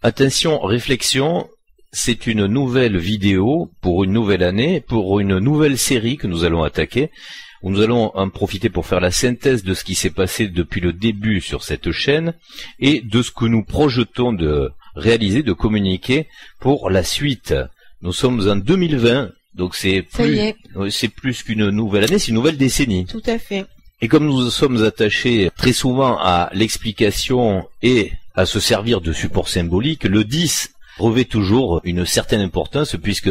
Attention, réflexion, c'est une nouvelle vidéo pour une nouvelle année, pour une nouvelle série que nous allons attaquer, où nous allons en profiter pour faire la synthèse de ce qui s'est passé depuis le début sur cette chaîne et de ce que nous projetons de réaliser, de communiquer pour la suite. Nous sommes en 2020, donc c'est plus qu'une nouvelle année, c'est une nouvelle décennie. Tout à fait. Et comme nous sommes attachés très souvent à l'explication et à se servir de support symbolique, le 10 revêt toujours une certaine importance puisque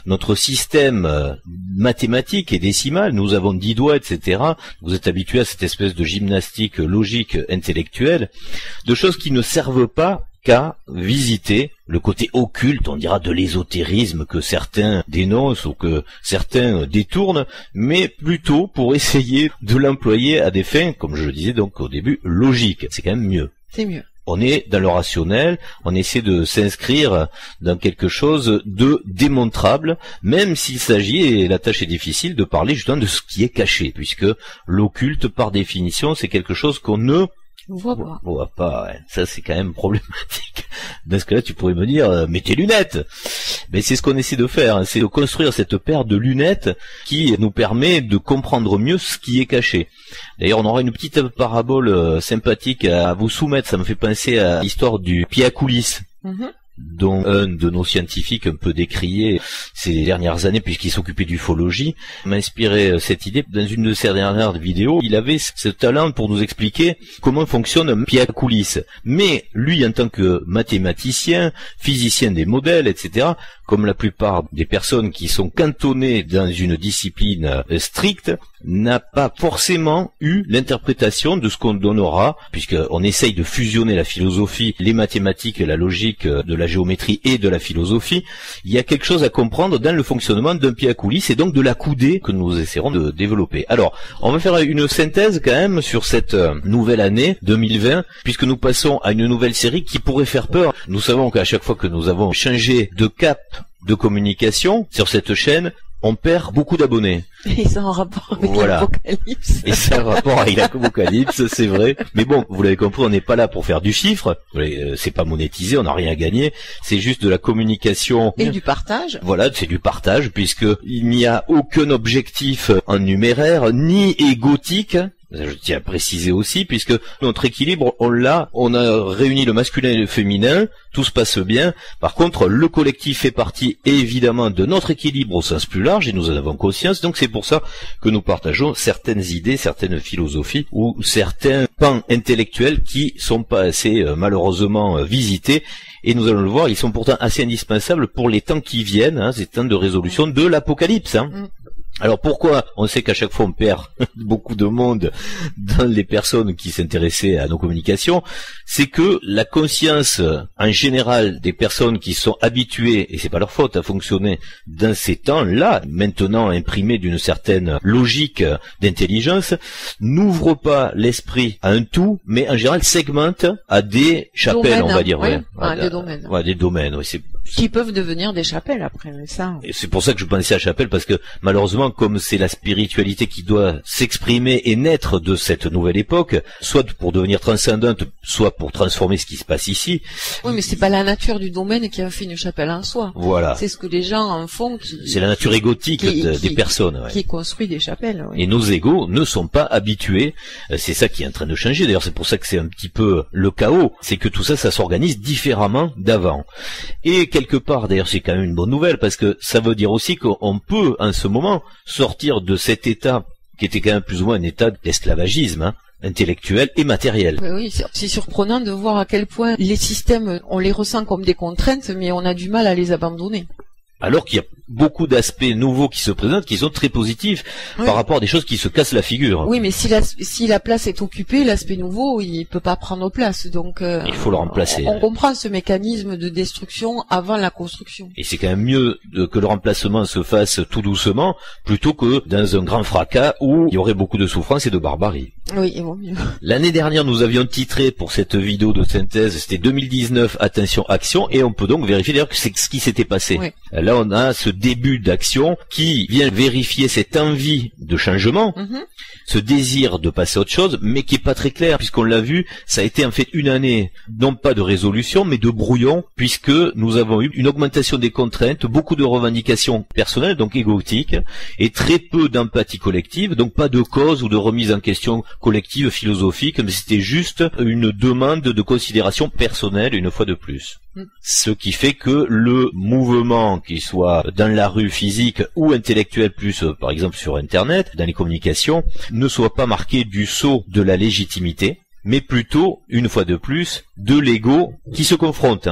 notre système mathématique et décimal, nous avons 10 doigts, etc. Vous êtes habitués à cette espèce de gymnastique logique intellectuelle, de choses qui ne servent pas qu'à visiter le côté occulte, on dira de l'ésotérisme que certains dénoncent ou que certains détournent, mais plutôt pour essayer de l'employer à des fins, comme je le disais donc au début, logiques. C'est quand même mieux. C'est mieux. On est dans le rationnel, on essaie de s'inscrire dans quelque chose de démontrable, même s'il s'agit, et la tâche est difficile, de parler justement de ce qui est caché, puisque l'occulte, par définition, c'est quelque chose qu'on ne voit pas. Ouais. Ça, c'est quand même problématique. Dans ce cas-là, tu pourrais me dire, mets tes lunettes. Mais c'est ce qu'on essaie de faire, hein, c'est de construire cette paire de lunettes qui nous permet de comprendre mieux ce qui est caché. D'ailleurs, on aura une petite parabole sympathique à vous soumettre, ça me fait penser à l'histoire du pied à coulisses. Dont un de nos scientifiques un peu décrié ces dernières années puisqu'il s'occupait d'ufologie m'a inspiré cette idée. Dans une de ses dernières vidéos, il avait ce talent pour nous expliquer comment fonctionne un pied à coulisses. Mais lui, en tant que mathématicien, physicien des modèles, etc., comme la plupart des personnes qui sont cantonnées dans une discipline stricte, n'a pas forcément eu l'interprétation de ce qu'on donnera, puisqu'on essaye de fusionner la philosophie, les mathématiques, la logique de la géométrie et de la philosophie. Il y a quelque chose à comprendre dans le fonctionnement d'un pied à coulisses et donc de la coudée que nous essaierons de développer. Alors, on va faire une synthèse quand même sur cette nouvelle année 2020, puisque nous passons à une nouvelle série qui pourrait faire peur. Nous savons qu'à chaque fois que nous avons changé de cap de communication sur cette chaîne, on perd beaucoup d'abonnés. Et ça en rapport avec l'Apocalypse. Et ça en rapport avec l'Apocalypse, c'est vrai. Mais bon, vous l'avez compris, on n'est pas là pour faire du chiffre. C'est pas monétisé, on n'a rien à gagner. C'est juste de la communication. Et du partage. Voilà, c'est du partage, puisque il n'y a aucun objectif en numéraire, ni égotique. Je tiens à préciser aussi, puisque notre équilibre, on a réuni le masculin et le féminin, tout se passe bien. Par contre, le collectif fait partie évidemment de notre équilibre au sens plus large, et nous en avons conscience, donc c'est pour ça que nous partageons certaines idées, certaines philosophies, ou certains pans intellectuels qui sont pas assez malheureusement visités. Et nous allons le voir, ils sont pourtant assez indispensables pour les temps qui viennent, hein, ces temps de résolution de l'apocalypse. Hein. Alors pourquoi on sait qu'à chaque fois on perd beaucoup de monde dans les personnes qui s'intéressaient à nos communications? C'est que la conscience en général des personnes qui sont habituées, et c'est pas leur faute, à fonctionner dans ces temps-là, maintenant imprimés d'une certaine logique d'intelligence, n'ouvre pas l'esprit à un tout, mais en général segmente à des chapelles, on va dire. Des domaines. Ouais, des domaines, oui, qui peuvent devenir des chapelles après, mais ça. Et c'est pour ça que je pensais à chapelle, parce que malheureusement, comme c'est la spiritualité qui doit s'exprimer et naître de cette nouvelle époque, soit pour devenir transcendante, soit pour transformer ce qui se passe ici. Oui, mais c'est pas la nature du domaine qui a fait une chapelle en soi. Voilà. C'est ce que les gens en font c'est la nature égotique des personnes. Ouais. Qui construit des chapelles. Oui. Et nos égos ne sont pas habitués. C'est ça qui est en train de changer. D'ailleurs, c'est pour ça que c'est un petit peu le chaos. C'est que tout ça, ça s'organise différemment d'avant. Et quelque part, d'ailleurs, c'est quand même une bonne nouvelle, parce que ça veut dire aussi qu'on peut, en ce moment, sortir de cet état qui était quand même plus ou moins un état d'esclavagisme, hein, intellectuel et matériel. Oui, c'est surprenant de voir à quel point les systèmes, on les ressent comme des contraintes, mais on a du mal à les abandonner. Alors qu'il y a beaucoup d'aspects nouveaux qui se présentent, qui sont très positifs par rapport à des choses qui se cassent la figure. Oui, mais si la place est occupée, l'aspect nouveau, il peut pas prendre place. Donc, il faut le remplacer. On comprend ce mécanisme de destruction avant la construction. Et c'est quand même mieux que le remplacement se fasse tout doucement, plutôt que dans un grand fracas où il y aurait beaucoup de souffrance et de barbarie. Oui, il vaut mieux. L'année dernière, nous avions titré pour cette vidéo de synthèse, c'était 2019, attention, action, et on peut donc vérifier d'ailleurs que c'est ce qui s'était passé. Oui. Là, on a ce début d'action qui vient vérifier cette envie de changement, ce désir de passer à autre chose, mais qui est pas très clair, puisqu'on l'a vu, ça a été en fait une année, non pas de résolution, mais de brouillon, puisque nous avons eu une augmentation des contraintes, beaucoup de revendications personnelles, donc égotiques, et très peu d'empathie collective, donc pas de cause ou de remise en question collective, philosophique, mais c'était juste une demande de considération personnelle, une fois de plus. Ce qui fait que le mouvement, qu'il soit dans la rue physique ou intellectuel plus, par exemple sur Internet, dans les communications, ne soit pas marqué du sceau de la légitimité, mais plutôt, une fois de plus, de l'ego qui se confronte.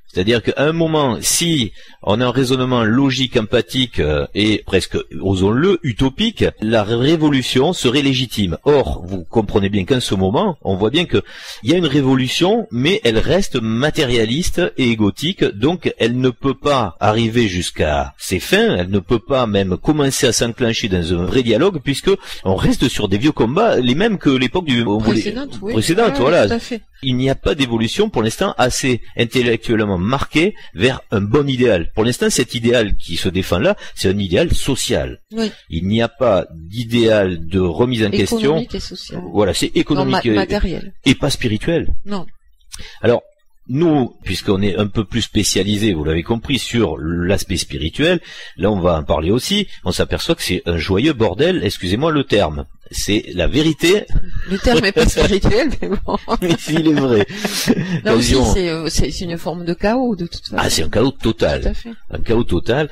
C'est-à-dire qu'à un moment, si on a un raisonnement logique, empathique et presque, osons-le, utopique, la révolution serait légitime. Or, vous comprenez bien qu'en ce moment, on voit bien qu'il y a une révolution, mais elle reste matérialiste et égotique, donc elle ne peut pas arriver jusqu'à ses fins, elle ne peut pas même commencer à s'enclencher dans un vrai dialogue, puisque on reste sur des vieux combats, les mêmes que l'époque du précédente, voilà. Tout à fait. Il n'y a pas d'évolution pour l'instant assez intellectuellement marquée vers un bon idéal. Pour l'instant, cet idéal qui se défend là, c'est un idéal social. Oui. Il n'y a pas d'idéal de remise en question. Économique et social. Voilà, c'est économique matériel. Et pas spirituel. Non. Alors, nous, puisqu'on est un peu plus spécialisé, vous l'avez compris, sur l'aspect spirituel, là on va en parler aussi, on s'aperçoit que c'est un joyeux bordel, excusez-moi le terme. C'est la vérité. Le terme est pas spirituel, mais bon. Il est vrai. Là aussi, c'est une forme de chaos, de toute façon. Ah, c'est un chaos total. Tout à fait. Un chaos total.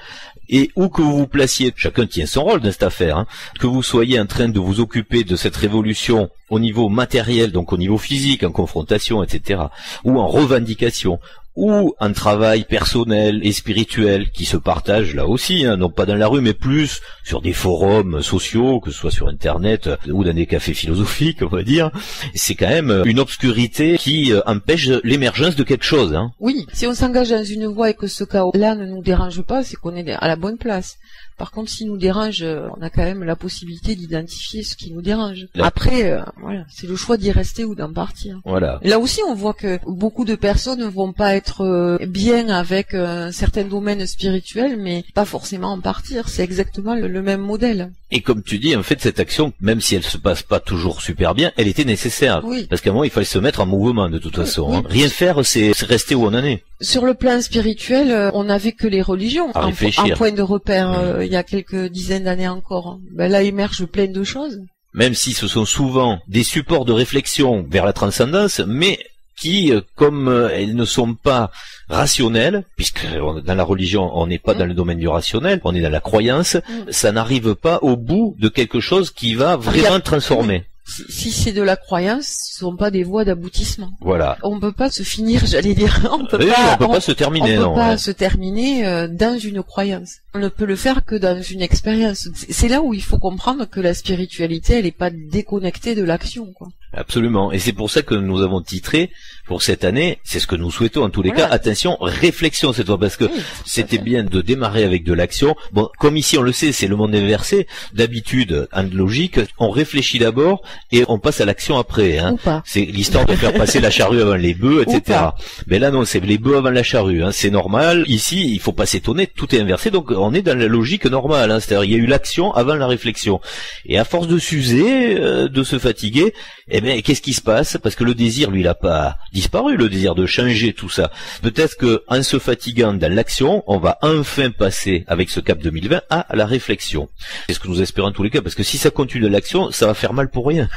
Et où que vous vous placiez, chacun tient son rôle dans cette affaire, hein, que vous soyez en train de vous occuper de cette révolution au niveau matériel, donc au niveau physique, en confrontation, etc., ou en revendication, ou un travail personnel et spirituel qui se partage là aussi, hein, non pas dans la rue, mais plus sur des forums sociaux, que ce soit sur Internet ou dans des cafés philosophiques, on va dire. C'est quand même une obscurité qui empêche l'émergence de quelque chose. Hein. Oui, si on s'engage dans une voie et que ce chaos-là ne nous dérange pas, c'est qu'on est à la bonne place. Par contre, s'il nous dérange, on a quand même la possibilité d'identifier ce qui nous dérange. Après, voilà, c'est le choix d'y rester ou d'en partir. Voilà. Là aussi, on voit que beaucoup de personnes ne vont pas être bien avec certains domaines spirituels, mais pas forcément en partir. C'est exactement le même modèle. Et comme tu dis, en fait, cette action, même si elle se passe pas toujours super bien, elle était nécessaire. Oui. Parce qu'à un moment, il fallait se mettre en mouvement de toute façon. Oui. Hein. Rien faire, c'est rester où on en est. Sur le plan spirituel, on n'avait que les religions en point de repère il y a quelques dizaines d'années encore. Ben là émergent plein de choses. Même si ce sont souvent des supports de réflexion vers la transcendance, mais qui, comme elles ne sont pas rationnelles, puisque dans la religion on n'est pas dans le domaine du rationnel, on est dans la croyance, ça n'arrive pas au bout de quelque chose qui va vraiment transformer. Si c'est de la croyance, ce sont pas des voies d'aboutissement. Voilà. On peut pas se finir, j'allais dire. On peut pas se terminer. On peut pas se terminer dans une croyance. On ne peut le faire que dans une expérience. C'est là où il faut comprendre que la spiritualité, elle est pas déconnectée de l'action, quoi. Absolument. Et c'est pour ça que nous avons titré pour cette année, c'est ce que nous souhaitons en tous les cas, attention, réflexion cette fois, parce que c'était bien de démarrer avec de l'action. Bon, comme ici on le sait, c'est le monde inversé. D'habitude, en logique, on réfléchit d'abord et on passe à l'action après. Hein. C'est l'histoire de faire passer la charrue avant les bœufs, etc. Mais là non, c'est les bœufs avant la charrue. Hein. C'est normal. Ici, il faut pas s'étonner, tout est inversé. Donc on est dans la logique normale. Hein. C'est-à-dire il y a eu l'action avant la réflexion. Et à force de s'user, de se fatiguer, eh bien, qu'est-ce qui se passe? Parce que le désir, lui, il n'a pas disparu, le désir de changer tout ça. Peut-être que, en se fatiguant dans l'action, on va enfin passer, avec ce cap 2020, à la réflexion. C'est ce que nous espérons en tous les cas, parce que si ça continue de l'action, ça va faire mal pour rien.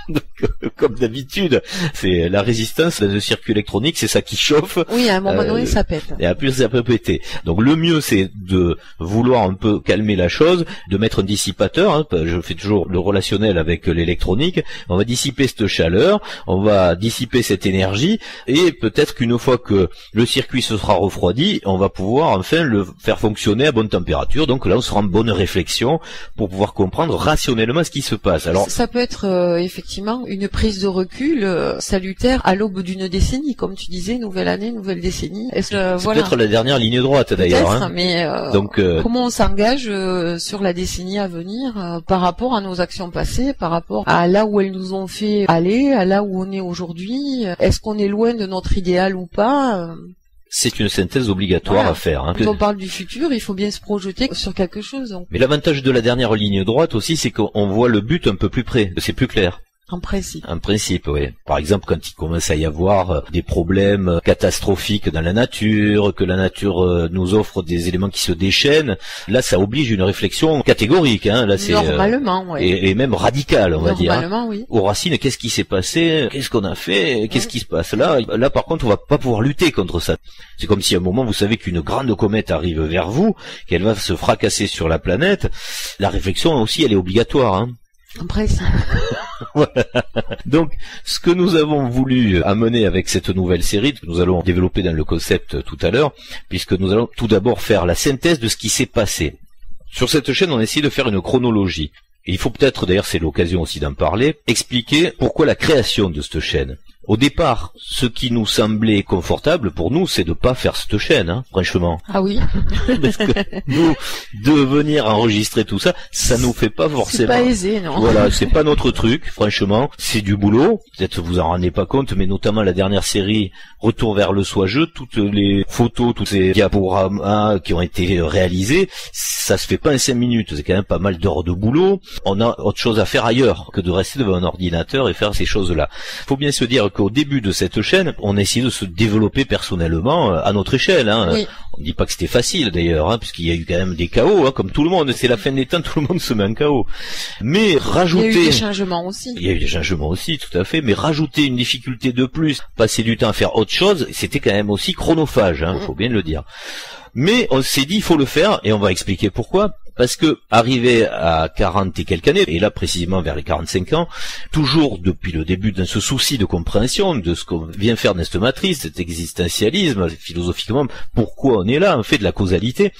Donc, comme d'habitude, c'est la résistance dans le circuit électronique, c'est ça qui chauffe. Oui, à un moment donné, ça pète. Et après, ça peut péter. Donc, le mieux, c'est de vouloir un peu calmer la chose, de mettre un dissipateur. Hein, je fais toujours le relationnel avec l'électronique. On va dissiper cette chaleur, on va dissiper cette énergie, et peut-être qu'une fois que le circuit se sera refroidi, on va pouvoir enfin le faire fonctionner à bonne température. Donc là, on sera en bonne réflexion pour pouvoir comprendre rationnellement ce qui se passe. Alors, ça peut être effectivement une prise de recul salutaire à l'aube d'une décennie, comme tu disais, nouvelle année, nouvelle décennie. C'est peut-être la dernière ligne droite d'ailleurs. Hein. Mais donc, comment on s'engage sur la décennie à venir par rapport à nos actions passées, par rapport à là où elles nous ont fait aller, à là où on est aujourd'hui? Est-ce qu'on est loin de notre idéal ou pas? C'est une synthèse obligatoire à faire. Hein. Quand on parle du futur, il faut bien se projeter sur quelque chose. Donc. Mais l'avantage de la dernière ligne droite aussi, c'est qu'on voit le but un peu plus près. C'est plus clair. En principe. En principe, oui. Par exemple, quand il commence à y avoir des problèmes catastrophiques dans la nature, que la nature nous offre des éléments qui se déchaînent, là, ça oblige une réflexion catégorique. Hein. Là, c'est normalement, oui. Et même radicale, on va dire. Normalement, oui. Aux racines, qu'est-ce qui s'est passé? Qu'est-ce qu'on a fait? Qu'est-ce qui se passe là? Là, par contre, on va pas pouvoir lutter contre ça. C'est comme si à un moment, vous savez qu'une grande comète arrive vers vous, qu'elle va se fracasser sur la planète. La réflexion aussi, elle est obligatoire. Hein. En principe. Voilà. Donc, ce que nous avons voulu amener avec cette nouvelle série, que nous allons développer dans le concept tout à l'heure, puisque nous allons tout d'abord faire la synthèse de ce qui s'est passé. Sur cette chaîne, on essaie de faire une chronologie. Et il faut peut-être, d'ailleurs c'est l'occasion aussi d'en parler, expliquer pourquoi la création de cette chaîne. Au départ, ce qui nous semblait confortable pour nous, c'est de pas faire cette chaîne, hein, franchement. Ah oui. Parce que nous, de venir enregistrer tout ça, ça nous fait pas forcément. C'est pas aisé, non. Voilà, c'est pas notre truc, franchement. C'est du boulot. Peut-être vous en rendez pas compte, mais notamment la dernière série, Retour vers le soi-jeu, toutes les photos, tous ces diaporamas qui ont été réalisés, ça se fait pas en 5 minutes. C'est quand même pas mal d'heures de boulot. On a autre chose à faire ailleurs que de rester devant un ordinateur et faire ces choses-là. Faut bien se dire qu'au début de cette chaîne, on a essayé de se développer personnellement à notre échelle. Hein. Oui. On ne dit pas que c'était facile d'ailleurs, hein, puisqu'il y a eu quand même des chaos, hein, comme tout le monde. C'est la fin des temps, tout le monde se met en chaos. Mais rajouter... Il y a eu des changements aussi. Il y a eu des changements aussi, tout à fait. Mais rajouter une difficulté de plus, passer du temps à faire autre chose, c'était quand même aussi chronophage, hein, faut bien le dire. Mais on s'est dit, il faut le faire, et on va expliquer pourquoi. Parce que, arrivé à 40 et quelques années, et là précisément vers les 45 ans, toujours depuis le début dans ce souci de compréhension de ce qu'on vient faire dans cette matrice, cet existentialisme, philosophiquement, pourquoi on est là, on fait de la causalité,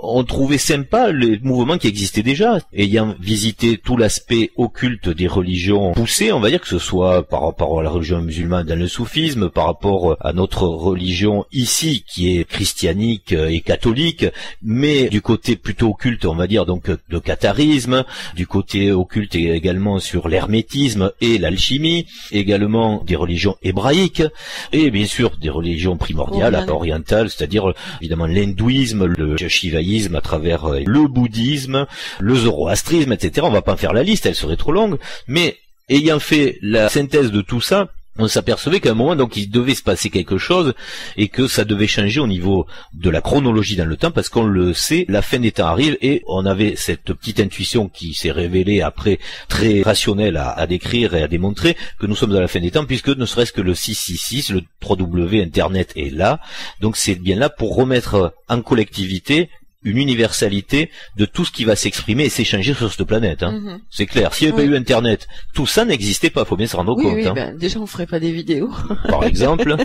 on trouvait sympa les mouvements qui existaient déjà, ayant visité tout l'aspect occulte des religions poussées, on va dire que ce soit par rapport à la religion musulmane dans le soufisme, par rapport à notre religion ici, qui est christianique et catholique, mais du côté plutôt occulte, on va dire donc de catharisme, du côté occulte également sur l'hermétisme et l'alchimie, également des religions hébraïques et bien sûr des religions primordiales orientales, c'est-à-dire évidemment l'hindouisme, le shivaïsme à travers le bouddhisme, le zoroastrisme, etc. On va pas en faire la liste, elle serait trop longue, mais ayant fait la synthèse de tout ça, on s'apercevait qu'à un moment, donc, il devait se passer quelque chose et que ça devait changer au niveau de la chronologie dans le temps, parce qu'on le sait, la fin des temps arrive et on avait cette petite intuition qui s'est révélée après très rationnelle à décrire et à démontrer que nous sommes à la fin des temps, puisque ne serait-ce que le 666, le 3W Internet est là. Donc c'est bien là pour remettre en collectivité une universalité de tout ce qui va s'exprimer et s'échanger sur cette planète. Hein. C'est clair. S'il n'y avait pas eu Internet, tout ça n'existait pas, faut bien se rendre compte. Oui, hein. Ben, déjà on ferait pas des vidéos. Par exemple.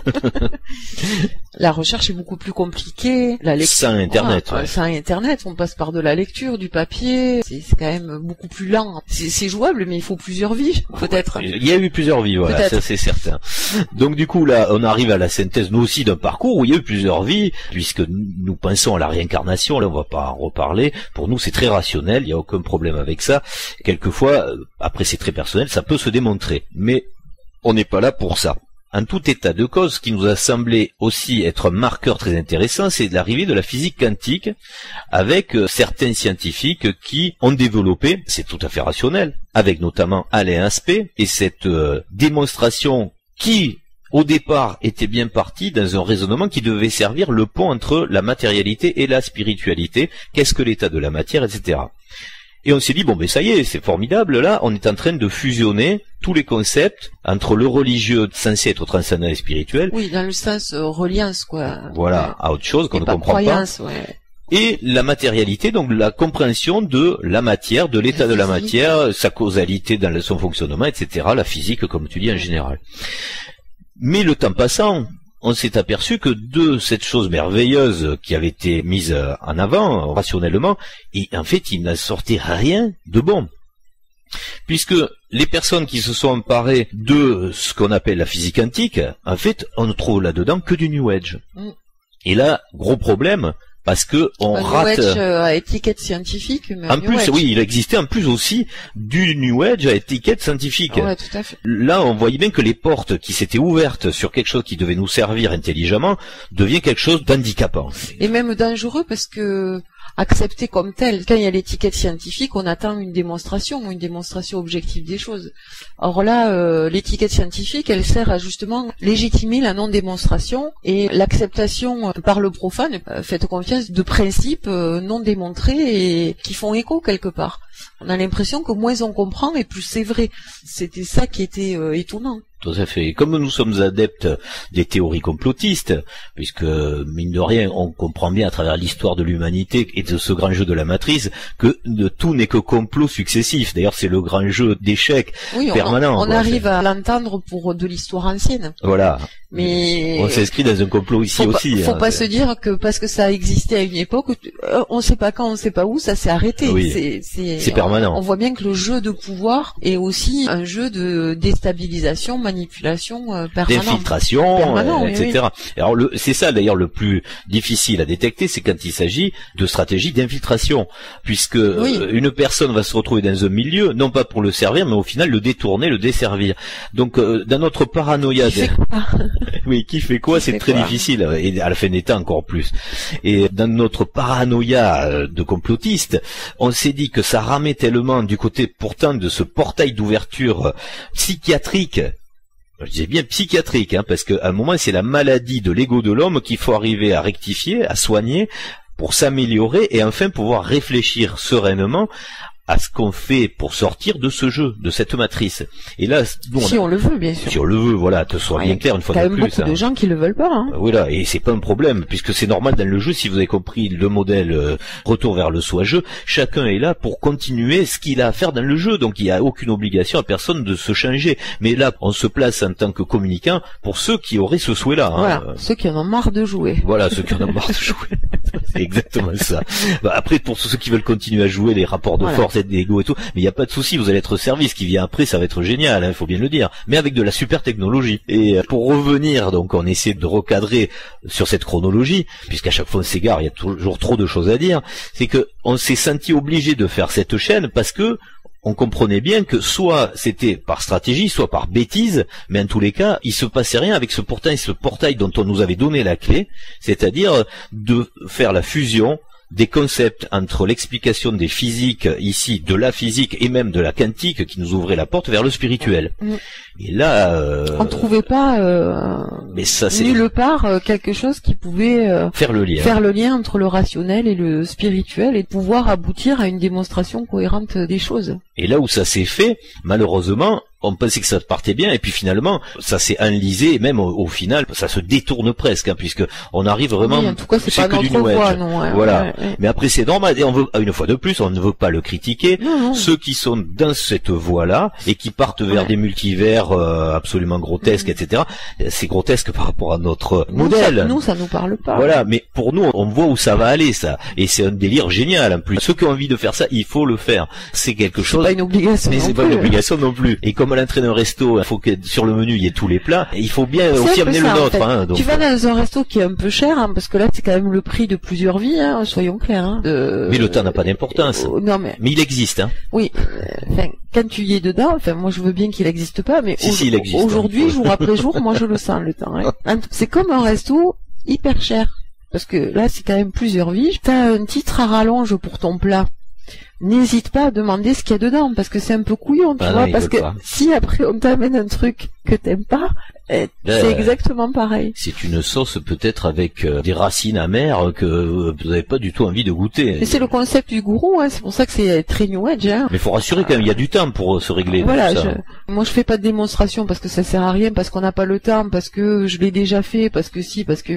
La recherche est beaucoup plus compliquée. La lecture, sans Internet. Ouais. Sans Internet, on passe par de la lecture, du papier. C'est quand même beaucoup plus lent. C'est jouable, mais il faut plusieurs vies, peut-être. Il y a eu plusieurs vies, voilà, ça c'est certain. Donc du coup là, on arrive à la synthèse, nous aussi, d'un parcours où il y a eu plusieurs vies, puisque nous pensons à la réincarnation. Là, on va pas en reparler. Pour nous, c'est très rationnel, il n'y a aucun problème avec ça. Quelquefois, après c'est très personnel, ça peut se démontrer. Mais on n'est pas là pour ça. En tout état de cause, ce qui nous a semblé aussi être un marqueur très intéressant, c'est l'arrivée de la physique quantique, avec certains scientifiques qui ont développé, c'est tout à fait rationnel, avec notamment Alain Aspect, et cette démonstration qui, au départ, était bien partie dans un raisonnement qui devait servir le pont entre la matérialité et la spiritualité, qu'est-ce que l'état de la matière, etc. Et on s'est dit, bon ben ça y est, c'est formidable, là, on est en train de fusionner tous les concepts entre le religieux censé être transcendant et spirituel. Oui, dans le sens reliance, quoi. Voilà, à autre chose qu'on ne comprend croyance, pas. Ouais. Et la matérialité, donc la compréhension de la matière, de l'état de la matière, sa causalité dans son fonctionnement, etc., la physique, comme tu dis, en général. Mais le temps passant, on s'est aperçu que de cette chose merveilleuse qui avait été mise en avant rationnellement, et en fait il n'a sorti rien de bon. Puisque les personnes qui se sont emparées de ce qu'on appelle la physique quantique, en fait on ne trouve là-dedans que du New Age. Et là, gros problème, parce que on rate. New Age à étiquette scientifique. Mais en plus, oui, il existait en plus aussi du New Age à étiquette scientifique. Ouais, tout à fait. Là, on voyait bien que les portes qui s'étaient ouvertes sur quelque chose qui devait nous servir intelligemment devient quelque chose d'handicapant. Et même dangereux parce que accepté comme tel, quand il y a l'étiquette scientifique, on attend une démonstration objective des choses. Or là, l'étiquette scientifique, elle sert à justement légitimer la non-démonstration et l'acceptation par le profane, faites confiance, de principes non démontrés et qui font écho quelque part. On a l'impression que moins on comprend et plus c'est vrai. C'était ça qui était étonnant. Tout à fait. Comme nous sommes adeptes des théories complotistes, puisque, mine de rien, on comprend bien à travers l'histoire de l'humanité et de ce grand jeu de la matrice que tout n'est que complot successif. D'ailleurs, c'est le grand jeu d'échecs permanent. On arrive à l'entendre pour de l'histoire ancienne. Voilà. Mais on s'inscrit dans un complot ici aussi. Faut pas se dire que parce que ça a existé à une époque, on sait pas quand, on sait pas où, ça s'est arrêté. Oui. C'est permanent. On voit bien que le jeu de pouvoir est aussi un jeu de déstabilisation, manipulation permanente. D'infiltration, etc. Oui. Alors c'est ça d'ailleurs le plus difficile à détecter, c'est quand il s'agit de stratégie d'infiltration, puisque une personne va se retrouver dans un milieu, non pas pour le servir, mais au final le détourner, le desservir. Donc dans notre paranoïa... Oui, qui fait quoi, c'est très difficile, et à la fin des temps encore plus. Et dans notre paranoïa de complotiste, on s'est dit que ça ramait tellement du côté pourtant de ce portail d'ouverture psychiatrique. Je disais bien psychiatrique, parce qu'à un moment c'est la maladie de l'ego de l'homme qu'il faut arriver à rectifier, à soigner, pour s'améliorer et enfin pouvoir réfléchir sereinement à ce qu'on fait pour sortir de ce jeu, de cette matrice. Et là, nous, on le veut, bien sûr. Si on le veut, voilà, te soit bien clair une fois de plus. Il y a beaucoup de gens qui le veulent pas. Voilà, et c'est pas un problème, puisque c'est normal dans le jeu, si vous avez compris le modèle retour vers le soi-jeu, chacun est là pour continuer ce qu'il a à faire dans le jeu, donc il n'y a aucune obligation à personne de se changer. Mais là, on se place en tant que communicant pour ceux qui auraient ce souhait-là. Voilà, ceux qui en ont marre de jouer. Voilà, ceux qui en ont marre de jouer. C'est exactement ça. Après, pour ceux qui veulent continuer à jouer les rapports de force, d'ego et tout, mais il n'y a pas de souci, vous allez être servi, ce qui vient après ça va être génial, il faut bien le dire, mais avec de la super technologie. Et pour revenir, donc on essaie de recadrer sur cette chronologie, puisqu'à chaque fois on s'égare, il y a toujours trop de choses à dire, c'est que on s'est senti obligé de faire cette chaîne parce que on comprenait bien que soit c'était par stratégie, soit par bêtise, mais en tous les cas, il se passait rien avec ce portail dont on nous avait donné la clé, c'est-à-dire de faire la fusion des concepts entre l'explication des physiques ici, de la physique et même de la quantique qui nous ouvrait la porte vers le spirituel. Et là, on trouvait pas mais ça, nulle part quelque chose qui pouvait faire le lien entre le rationnel et le spirituel et pouvoir aboutir à une démonstration cohérente des choses. Et là où ça s'est fait, malheureusement, on pensait que ça partait bien et puis finalement ça s'est enlisé et même au final ça se détourne presque puisque on arrive vraiment en tout cas c'est pas notre voie, non, voilà. Mais après c'est normal et on veut une fois de plus on ne veut pas le critiquer. Non. Ceux qui sont dans cette voie-là et qui partent vers des multivers absolument grotesques, etc. C'est grotesque par rapport à notre modèle. Ça nous parle pas. Voilà, mais pour nous on voit où ça va aller ça et c'est un délire génial en plus. Ceux qui ont envie de faire ça, il faut le faire. C'est quelque chose. C'est pas une obligation. Mais c'est pas une obligation non plus. Et comme à l'entrée d'un resto, il faut que sur le menu il y ait tous les plats. Et il faut bien aussi amener le nôtre. En fait. Donc. Tu vas dans un resto qui est un peu cher, parce que là c'est quand même le prix de plusieurs vies, soyons clairs. Mais le temps n'a pas d'importance. Non mais il existe. Oui. Quand tu y es dedans, moi je veux bien qu'il n'existe pas, mais il existe, aujourd'hui, jour après jour, moi je le sens le temps. C'est comme un resto hyper cher, parce que là c'est quand même plusieurs vies. T'as un titre à rallonge pour ton plat. N'hésite pas à demander ce qu'il y a dedans, parce que c'est un peu couillon, tu vois, parce que si après on t'amène un truc que t'aimes pas, c'est exactement pareil. C'est une sauce peut-être avec des racines amères que vous n'avez pas du tout envie de goûter. Mais c'est le concept du gourou, c'est pour ça que c'est très New Age. Mais faut rassurer quand même, il y a du temps pour se régler. Voilà, tout ça. Moi je fais pas de démonstration parce que ça sert à rien, parce qu'on n'a pas le temps, parce que je l'ai déjà fait, parce que parce que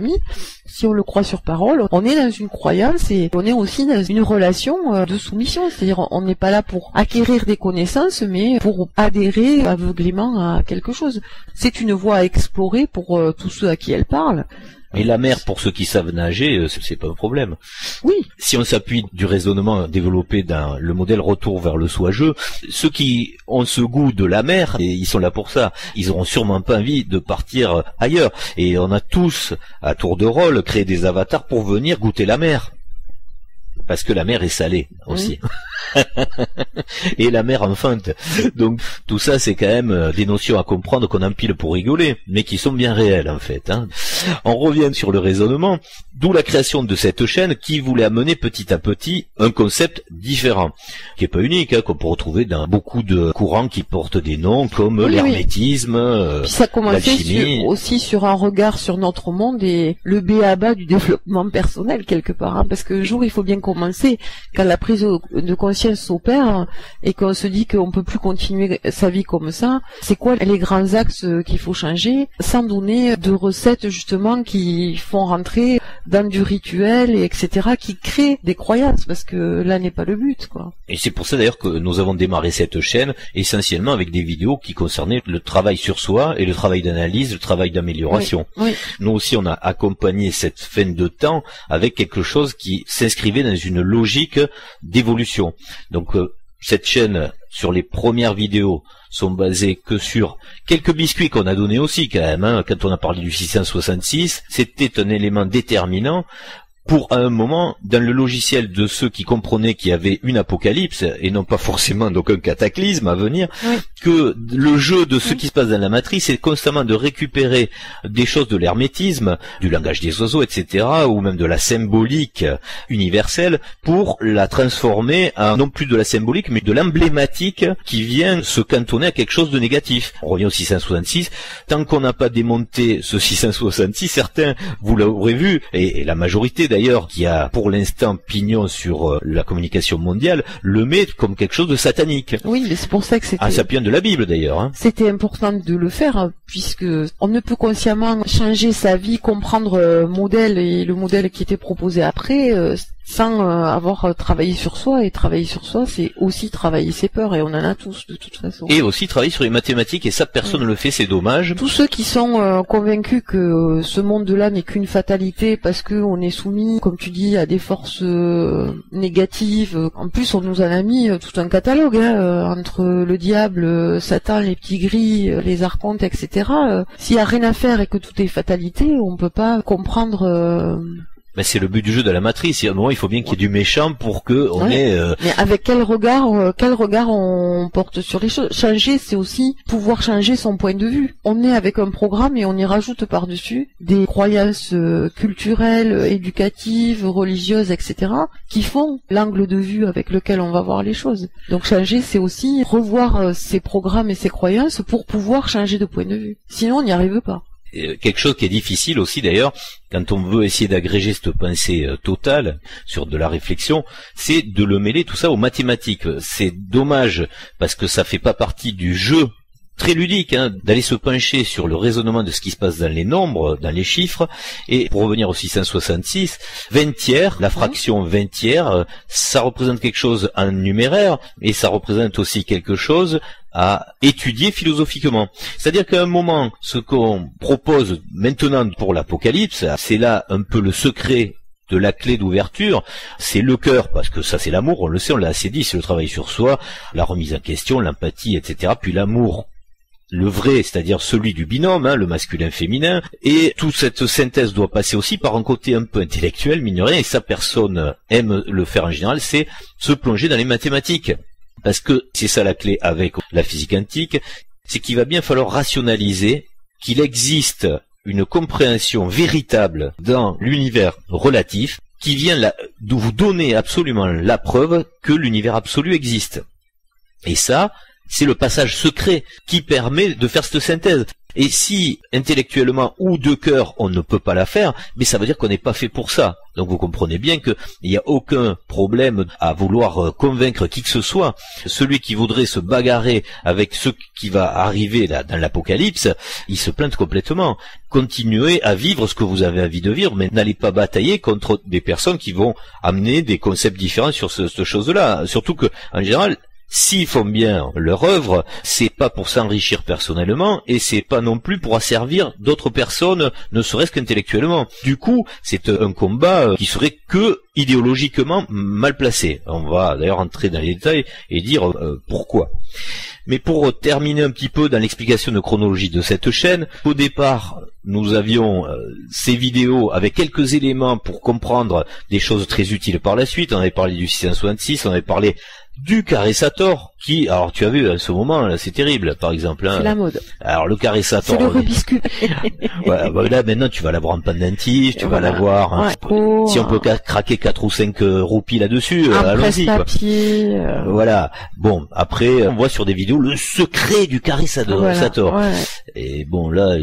si on le croit sur parole, on est dans une croyance et on est aussi dans une relation de soumission. C'est-à-dire on n'est pas là pour acquérir des connaissances, mais pour adhérer aveuglément à quelque chose. C'est une voie à explorer pour tous ceux à qui elle parle. Et la mer, pour ceux qui savent nager, c'est pas un problème. Oui. Si on s'appuie du raisonnement développé dans le modèle retour vers le soi-jeu, ceux qui ont ce goût de la mer, et ils sont là pour ça, ils auront sûrement pas envie de partir ailleurs. Et on a tous, à tour de rôle, créé des avatars pour venir goûter la mer. parce que la mer est salée aussi. Et la mer enfante. Donc tout ça, c'est quand même des notions à comprendre qu'on empile pour rigoler, mais qui sont bien réelles en fait. On revient sur le raisonnement, d'où la création de cette chaîne qui voulait amener petit à petit un concept différent, qui est pas unique, qu'on peut retrouver dans beaucoup de courants qui portent des noms comme l'hermétisme, puis ça commençait aussi sur un regard sur notre monde et le b.a.-ba du développement personnel quelque part, parce que jour il faut bien commencer quand la prise de conscience s'opère et qu'on se dit qu'on peut plus continuer sa vie comme ça. C'est quoi les grands axes qu'il faut changer, sans donner de recettes justement qui font rentrer dans du rituel et etc. qui créent des croyances, parce que là n'est pas le but, quoi. Et c'est pour ça d'ailleurs que nous avons démarré cette chaîne essentiellement avec des vidéos qui concernaient le travail sur soi et le travail d'analyse, le travail d'amélioration. Oui. Nous aussi on a accompagné cette fin de temps avec quelque chose qui s'inscrivait dans une logique d'évolution. Donc cette chaîne, sur les premières vidéos, sont basées que sur quelques biscuits qu'on a donnés aussi quand même. Quand on a parlé du 666, c'était un élément déterminant pour, à un moment, dans le logiciel de ceux qui comprenaient qu'il y avait une apocalypse, et non pas forcément donc un cataclysme à venir, que le jeu de ce qui se passe dans la matrice est constamment de récupérer des choses de l'hermétisme, du langage des oiseaux, etc., ou même de la symbolique universelle, pour la transformer en non plus de la symbolique, mais de l'emblématique qui vient se cantonner à quelque chose de négatif. On revient au 666. Tant qu'on n'a pas démonté ce 666, certains, vous l'aurez vu, et la majorité d'ailleurs, qui a pour l'instant pignon sur la communication mondiale, le met comme quelque chose de satanique. Oui, mais c'est pour ça que c'était... Ah, ça vient de la Bible d'ailleurs. C'était important de le faire, puisque on ne peut consciemment changer sa vie, comprendre modèle et le modèle qui était proposé après, sans avoir travaillé sur soi. Et travailler sur soi, c'est aussi travailler ses peurs, et on en a tous de toute façon. Et aussi travailler sur les mathématiques, et ça personne ne le fait, c'est dommage. Tous ceux qui sont convaincus que ce monde-là n'est qu'une fatalité parce que on est soumis, comme tu dis, à des forces négatives. En plus, on nous en a mis tout un catalogue, entre le diable, Satan, les petits gris, les archontes, etc. S'il y a rien à faire et que tout est fatalité, on peut pas comprendre... Mais c'est le but du jeu de la matrice. À un moment, il faut bien qu'il y ait du méchant pour que on ait... Mais avec quel regard on porte sur les choses. Changer, c'est aussi pouvoir changer son point de vue. On est avec un programme et on y rajoute par-dessus des croyances culturelles, éducatives, religieuses, etc., qui font l'angle de vue avec lequel on va voir les choses. Donc changer, c'est aussi revoir ses programmes et ses croyances pour pouvoir changer de point de vue. Sinon, on n'y arrive pas. Quelque chose qui est difficile aussi d'ailleurs, quand on veut essayer d'agréger cette pensée totale sur de la réflexion, c'est de le mêler tout ça aux mathématiques. C'est dommage parce que ça fait pas partie du jeu très ludique, d'aller se pencher sur le raisonnement de ce qui se passe dans les nombres, dans les chiffres. Et pour revenir au 666, 20 tiers, la fraction 20 tiers, ça représente quelque chose en numéraire, et ça représente aussi quelque chose à étudier philosophiquement. C'est-à-dire qu'à un moment, ce qu'on propose maintenant pour l'Apocalypse, c'est là un peu le secret de la clé d'ouverture, c'est le cœur, parce que ça c'est l'amour, on le sait, on l'a assez dit, c'est le travail sur soi, la remise en question, l'empathie, etc., puis l'amour. Le vrai, c'est-à-dire celui du binôme, le masculin-féminin, et toute cette synthèse doit passer aussi par un côté un peu intellectuel, mine de rien, et ça personne aime le faire en général, c'est se plonger dans les mathématiques. Parce que c'est ça la clé avec la physique quantique, c'est qu'il va bien falloir rationaliser qu'il existe une compréhension véritable dans l'univers relatif qui vient de vous donner absolument la preuve que l'univers absolu existe. Et ça, c'est le passage secret qui permet de faire cette synthèse. Et si, intellectuellement ou de cœur, on ne peut pas la faire, mais ça veut dire qu'on n'est pas fait pour ça. Donc vous comprenez bien qu'il n'y a aucun problème à vouloir convaincre qui que ce soit. Celui qui voudrait se bagarrer avec ce qui va arriver là, dans l'apocalypse, il se plante complètement. Continuez à vivre ce que vous avez envie de vivre, mais n'allez pas batailler contre des personnes qui vont amener des concepts différents sur cette chose-là. Surtout que, en général, s'ils font bien leur œuvre, c'est pas pour s'enrichir personnellement et c'est pas non plus pour asservir d'autres personnes, ne serait-ce qu'intellectuellement. Du coup, c'est un combat qui serait que idéologiquement mal placé. On va d'ailleurs entrer dans les détails et dire pourquoi. Mais pour terminer un petit peu dans l'explication de chronologie de cette chaîne, au départ, nous avions ces vidéos avec quelques éléments pour comprendre des choses très utiles par la suite. On avait parlé du 666, on avait parlé du Caressator, qui, alors tu as vu, à ce moment, là, c'est terrible, par exemple. Hein. C'est la mode. Alors le Caressator... C'est le Rubik's Cube. Ouais, bah, là, maintenant, tu vas l'avoir en pendentif, tu vas l'avoir... Hein, si on peut craquer 4 ou 5 roupies là-dessus, allons-y. Papier. Voilà. Bon, après, on voit sur des vidéos le secret du Caressator. Voilà. Et bon, là...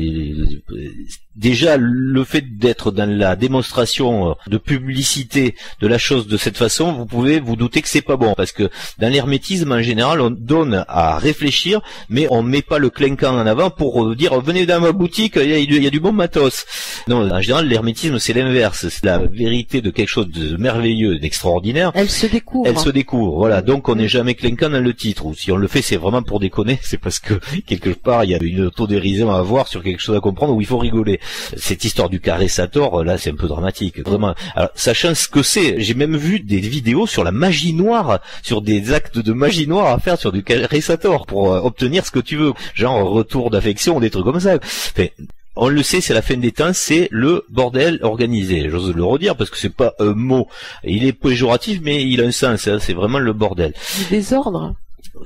Déjà, le fait d'être dans la démonstration de publicité de la chose de cette façon, vous pouvez vous douter que c'est pas bon, parce que dans l'hermétisme, en général, on donne à réfléchir, mais on met pas le clinquant en avant pour dire venez dans ma boutique, il y a du bon matos. Non, en général, l'hermétisme, c'est l'inverse, c'est la vérité de quelque chose de merveilleux, d'extraordinaire. Elle se découvre. Voilà. Donc, on n'est jamais clinquant dans le titre, ou si on le fait, c'est vraiment pour déconner, c'est parce que quelque part, il y a une autodérision à avoir sur quelque chose à comprendre où il faut rigoler. Cette histoire du Caressator, là, c'est un peu dramatique, vraiment. Alors, sachant ce que c'est, j'ai même vu des vidéos sur la magie noire, sur des actes de magie noire à faire sur du Caressator pour obtenir ce que tu veux, genre retour d'affection, des trucs comme ça. Enfin, on le sait, c'est la fin des temps, c'est le bordel organisé. J'ose le redire parce que c'est pas un mot. Il est péjoratif, mais il a un sens. Hein, c'est vraiment le bordel. Du désordre.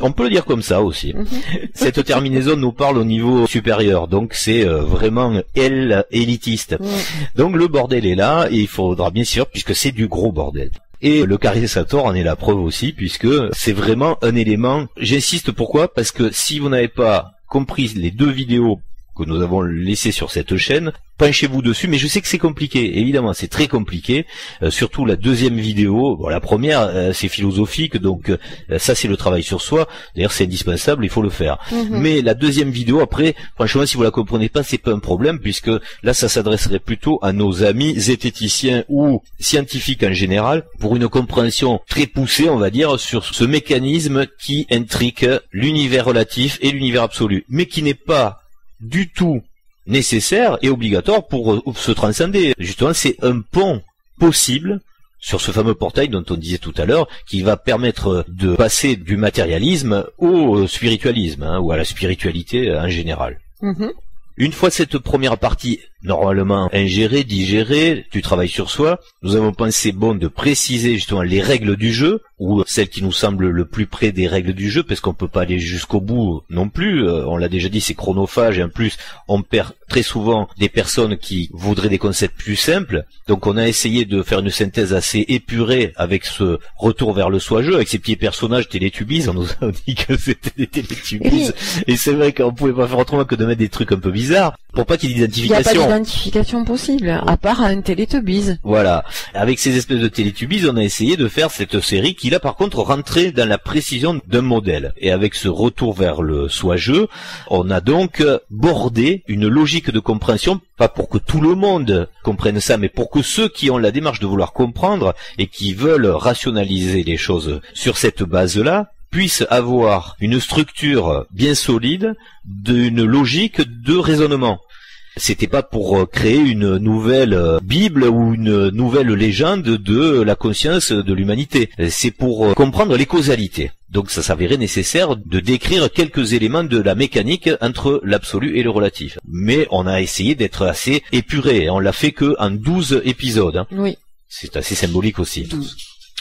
On peut le dire comme ça aussi. Cette terminaison nous parle au niveau supérieur, donc c'est vraiment élitiste. Donc le bordel est là, et il faudra bien sûr, puisque c'est du gros bordel. Et le Caressator en est la preuve aussi, puisque c'est vraiment un élément. J'insiste, pourquoi? Parce que si vous n'avez pas compris les 2 vidéos que nous avons laissées sur cette chaîne, penchez-vous dessus, mais je sais que c'est compliqué, évidemment, c'est très compliqué, surtout la deuxième vidéo. Bon, la première, c'est philosophique, donc ça c'est le travail sur soi, d'ailleurs c'est indispensable, il faut le faire. Mais la deuxième vidéo, après, franchement, si vous la comprenez pas, c'est pas un problème, puisque là ça s'adresserait plutôt à nos amis zététiciens ou scientifiques en général, pour une compréhension très poussée, on va dire, sur ce mécanisme qui intrique l'univers relatif et l'univers absolu, mais qui n'est pas du tout nécessaire et obligatoire pour se transcender. Justement, c'est un pont possible sur ce fameux portail dont on disait tout à l'heure, qui va permettre de passer du matérialisme au spiritualisme, hein, ou à la spiritualité en général. Une fois cette première partie normalement ingérée, digérée, tu travailles sur soi, nous avons pensé bon de préciser justement les règles du jeu, ou celles qui nous semblent le plus près des règles du jeu, parce qu'on peut pas aller jusqu'au bout non plus, on l'a déjà dit, c'est chronophage, et en plus on perd très souvent des personnes qui voudraient des concepts plus simples, donc on a essayé de faire une synthèse assez épurée avec ce retour vers le soi-jeu, avec ces petits personnages Télétubbies, on nous a dit que c'était des Télétubbies, et c'est vrai qu'on pouvait pas faire autrement que de mettre des trucs un peu bizarres, pour pas qu'il y ait d'identification. Il n'y a pas d'identification possible, à part un Télétubbies. Voilà. Avec ces espèces de Télétubbies, on a essayé de faire cette série qui, là, par contre, rentrait dans la précision d'un modèle. Et avec ce retour vers le soi-jeu, on a donc bordé une logique de compréhension, pas pour que tout le monde comprenne ça, mais pour que ceux qui ont la démarche de vouloir comprendre et qui veulent rationaliser les choses sur cette base-là, puissent avoir une structure bien solide d'une logique de raisonnement. C'était pas pour créer une nouvelle Bible ou une nouvelle légende de la conscience de l'humanité. C'est pour comprendre les causalités. Donc ça s'avérait nécessaire de décrire quelques éléments de la mécanique entre l'absolu et le relatif. Mais on a essayé d'être assez épuré. On l'a fait que en 12 épisodes. Hein. Oui. C'est assez symbolique aussi. 12.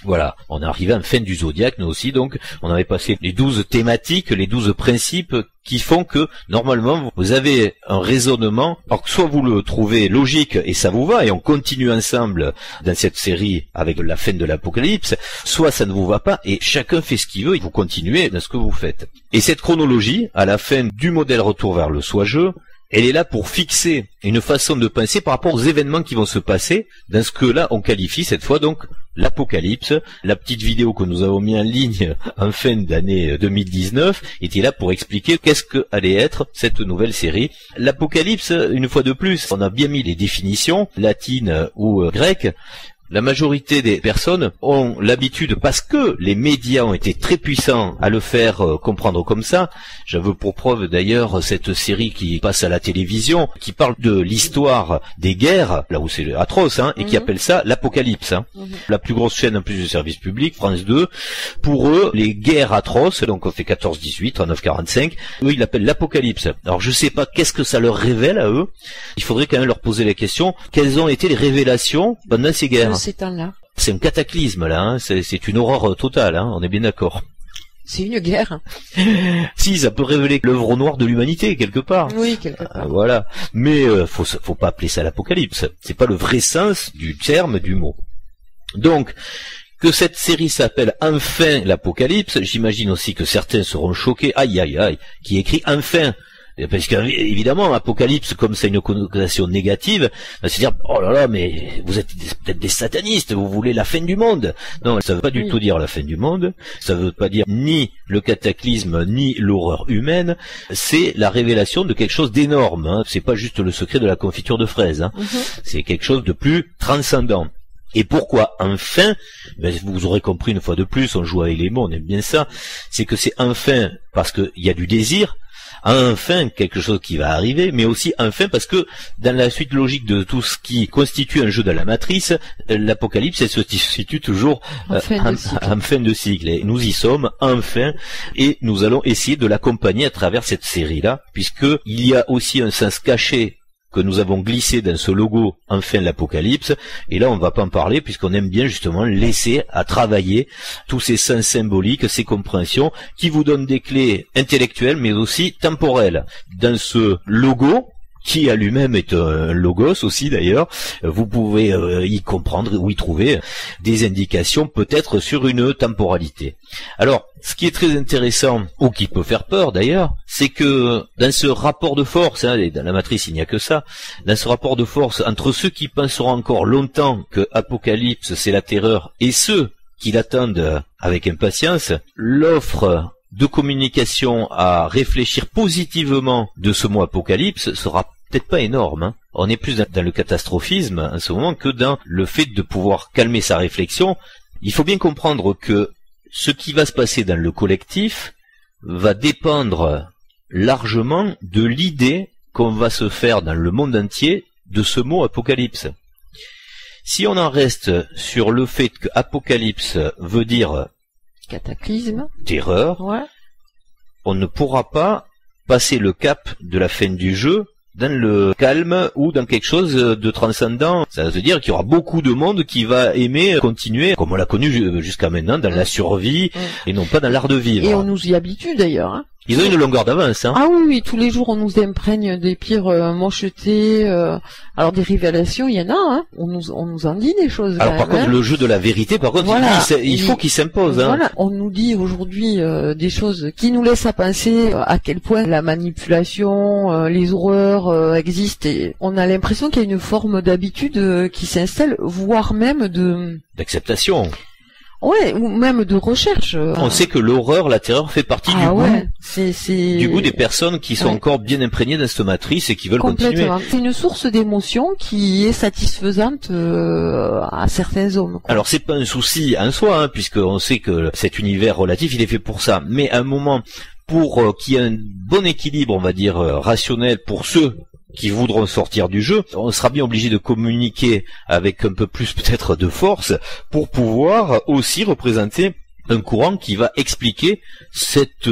Voilà, on est arrivé en fin du zodiaque, nous aussi, donc on avait passé les 12 thématiques, les 12 principes qui font que, normalement, vous avez un raisonnement, alors que soit vous le trouvez logique et ça vous va, et on continue ensemble dans cette série avec la fin de l'Apocalypse, soit ça ne vous va pas, et chacun fait ce qu'il veut, et vous continuez dans ce que vous faites. Et cette chronologie, à la fin du modèle retour vers le soi-jeu, elle est là pour fixer une façon de penser par rapport aux événements qui vont se passer dans ce que là on qualifie cette fois donc l'Apocalypse. La petite vidéo que nous avons mis en ligne en fin d'année 2019 était là pour expliquer qu'est-ce que allait être cette nouvelle série. L'Apocalypse, une fois de plus, on a bien mis les définitions latines ou grecques. La majorité des personnes ont l'habitude, parce que les médias ont été très puissants à le faire comprendre comme ça. J'avais pour preuve d'ailleurs cette série qui passe à la télévision, qui parle de l'histoire des guerres, là où c'est atroce, et qui appelle ça l'apocalypse. La plus grosse chaîne en plus du service public, France 2, pour eux, les guerres atroces, donc on fait 14-18, 39-45, eux ils l'appellent l'apocalypse. Alors je sais pas qu'est-ce que ça leur révèle à eux. Il faudrait quand même leur poser la question, quelles ont été les révélations pendant ces guerres? Ces temps-là. C'est un cataclysme là, c'est une horreur totale, on est bien d'accord. C'est une guerre. Si, ça peut révéler l'œuvre noire de l'humanité quelque part. Oui, quelque part. Voilà. Mais faut pas appeler ça l'apocalypse. C'est pas le vrai sens du terme, du mot. Donc, que cette série s'appelle Enfin l'Apocalypse, j'imagine aussi que certains seront choqués, aïe aïe aïe, qui écrit Enfin. Parce qu'évidemment, apocalypse, comme c'est une connotation négative, c'est dire, oh là là, mais vous êtes peut-être des satanistes, vous voulez la fin du monde. Non, ça veut pas du tout dire la fin du monde, ça veut pas dire ni le cataclysme, ni l'horreur humaine, c'est la révélation de quelque chose d'énorme, c'est pas juste le secret de la confiture de fraises, c'est quelque chose de plus transcendant. Et pourquoi enfin? Vous aurez compris une fois de plus, on joue avec les mots, on aime bien ça, c'est que c'est enfin parce qu'il y a du désir, enfin quelque chose qui va arriver, mais aussi enfin parce que dans la suite logique de tout ce qui constitue un jeu de la matrice, l'apocalypse elle se situe toujours en fin de cycle. Et nous y sommes enfin, et nous allons essayer de l'accompagner à travers cette série-là, puisque il y a aussi un sens caché que nous avons glissé dans ce logo Enfin l'Apocalypse, et là on va pas en parler puisqu'on aime bien justement laisser à travailler tous ces sens symboliques, ces compréhensions qui vous donnent des clés intellectuelles mais aussi temporelles. Dans ce logo, qui à lui-même est un logos aussi d'ailleurs, vous pouvez y comprendre ou y trouver des indications peut-être sur une temporalité. Alors, ce qui est très intéressant, ou qui peut faire peur d'ailleurs, c'est que dans ce rapport de force, et dans la matrice il n'y a que ça, dans ce rapport de force entre ceux qui penseront encore longtemps que Apocalypse c'est la terreur et ceux qui l'attendent avec impatience, l'offre de communication à réfléchir positivement de ce mot Apocalypse sera peut-être pas énorme. On est plus dans le catastrophisme en ce moment que dans le fait de pouvoir calmer sa réflexion. Il faut bien comprendre que ce qui va se passer dans le collectif va dépendre largement de l'idée qu'on va se faire dans le monde entier de ce mot apocalypse. Si on en reste sur le fait que apocalypse veut dire cataclysme, terreur, on ne pourra pas passer le cap de la fin du jeu dans le calme ou dans quelque chose de transcendant. Ça veut dire qu'il y aura beaucoup de monde qui va aimer continuer, comme on l'a connu jusqu'à maintenant, dans la survie et non pas dans l'art de vivre. Et on nous y habitue d'ailleurs. Ils ont une longueur d'avance. Ah oui, tous les jours on nous imprègne des pires mochetés. Alors des révélations, il y en a. On nous en dit des choses. Alors par contre, le jeu de la vérité, par contre, il faut qu'il s'impose. Voilà, on nous dit aujourd'hui des choses qui nous laissent à penser à quel point la manipulation, les horreurs existent. Et on a l'impression qu'il y a une forme d'habitude qui s'installe, voire même d'acceptation. Ouais, ou même de recherche. On sait que l'horreur, la terreur fait partie du goût des personnes qui sont encore bien imprégnées dans cette matrice et qui veulent continuer. C'est une source d'émotion qui est satisfaisante à certains hommes. Alors c'est pas un souci en soi, puisqu'on sait que cet univers relatif, il est fait pour ça. Mais à un moment, pour qu'il y ait un bon équilibre, on va dire, rationnel pour ceux qui voudront sortir du jeu, on sera bien obligé de communiquer avec un peu plus peut-être de force pour pouvoir aussi représenter un courant qui va expliquer cette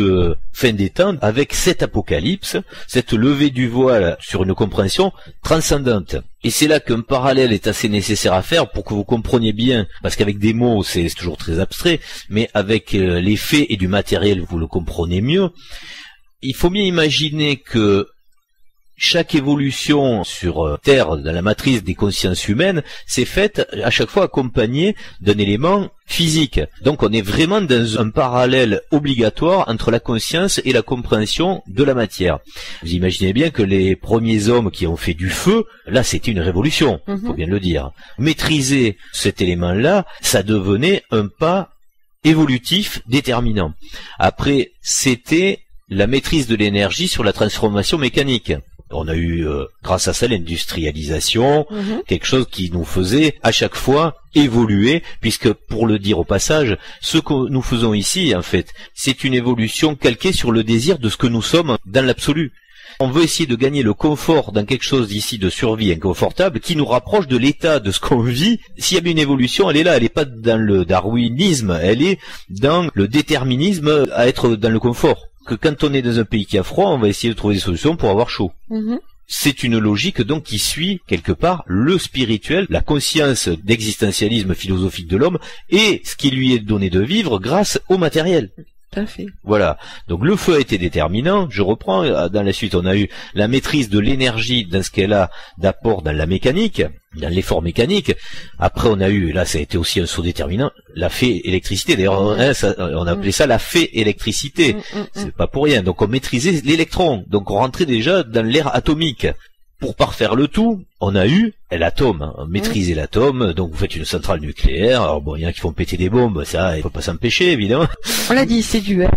fin des temps avec cet apocalypse, cette levée du voile sur une compréhension transcendante. Et c'est là qu'un parallèle est assez nécessaire à faire pour que vous compreniez bien, parce qu'avec des mots c'est toujours très abstrait, mais avec les faits et du matériel vous le comprenez mieux. Il faut bien imaginer que chaque évolution sur Terre, dans la matrice des consciences humaines, s'est faite à chaque fois accompagnée d'un élément physique. Donc on est vraiment dans un parallèle obligatoire entre la conscience et la compréhension de la matière. Vous imaginez bien que les premiers hommes qui ont fait du feu, là c'était une révolution, faut bien le dire. Maîtriser cet élément-là, ça devenait un pas évolutif déterminant. Après, c'était la maîtrise de l'énergie sur la transformation mécanique. On a eu, grâce à ça, l'industrialisation, quelque chose qui nous faisait à chaque fois évoluer, puisque, pour le dire au passage, ce que nous faisons ici, en fait, c'est une évolution calquée sur le désir de ce que nous sommes dans l'absolu. On veut essayer de gagner le confort dans quelque chose d'ici de survie inconfortable qui nous rapproche de l'état de ce qu'on vit. S'il y a une évolution, elle est là, elle n'est pas dans le darwinisme, elle est dans le déterminisme à être dans le confort. Que quand on est dans un pays qui a froid, on va essayer de trouver des solutions pour avoir chaud. C'est une logique donc qui suit quelque part le spirituel, la conscience d'existentialisme philosophique de l'homme et ce qui lui est donné de vivre grâce au matériel. Fait. Voilà. Donc le feu a été déterminant. Je reprends. Dans la suite, on a eu la maîtrise de l'énergie dans ce qu'elle a d'apport dans la mécanique, dans l'effort mécanique. Après, on a eu, là, ça a été aussi un saut déterminant, la fée électricité. D'ailleurs, on appelait ça la fée électricité. C'est pas pour rien. Donc, on maîtrisait l'électron. Donc, on rentrait déjà dans l'ère atomique. Pour parfaire le tout, on a eu l'atome, maîtriser l'atome, donc vous faites une centrale nucléaire, alors bon, il y en a qui font péter des bombes, ça, il faut pas s'empêcher, évidemment. On l'a dit, c'est duel.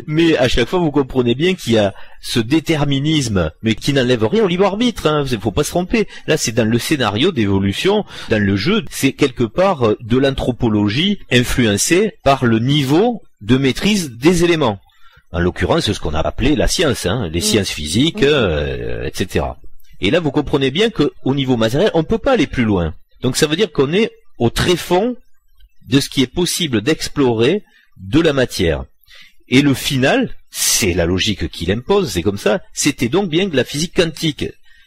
Mais à chaque fois, vous comprenez bien qu'il y a ce déterminisme, mais qui n'enlève rien au libre arbitre, il faut pas se tromper. Là, c'est dans le scénario d'évolution, dans le jeu, c'est quelque part de l'anthropologie influencée par le niveau de maîtrise des éléments. En l'occurrence, c'est ce qu'on a appelé la science, les sciences physiques, etc. Et là, vous comprenez bien qu'au niveau matériel, on ne peut pas aller plus loin. Donc ça veut dire qu'on est au tréfonds de ce qui est possible d'explorer de la matière. Et le final, c'est la logique qu'il impose, c'est comme ça, c'était donc bien de la physique quantique.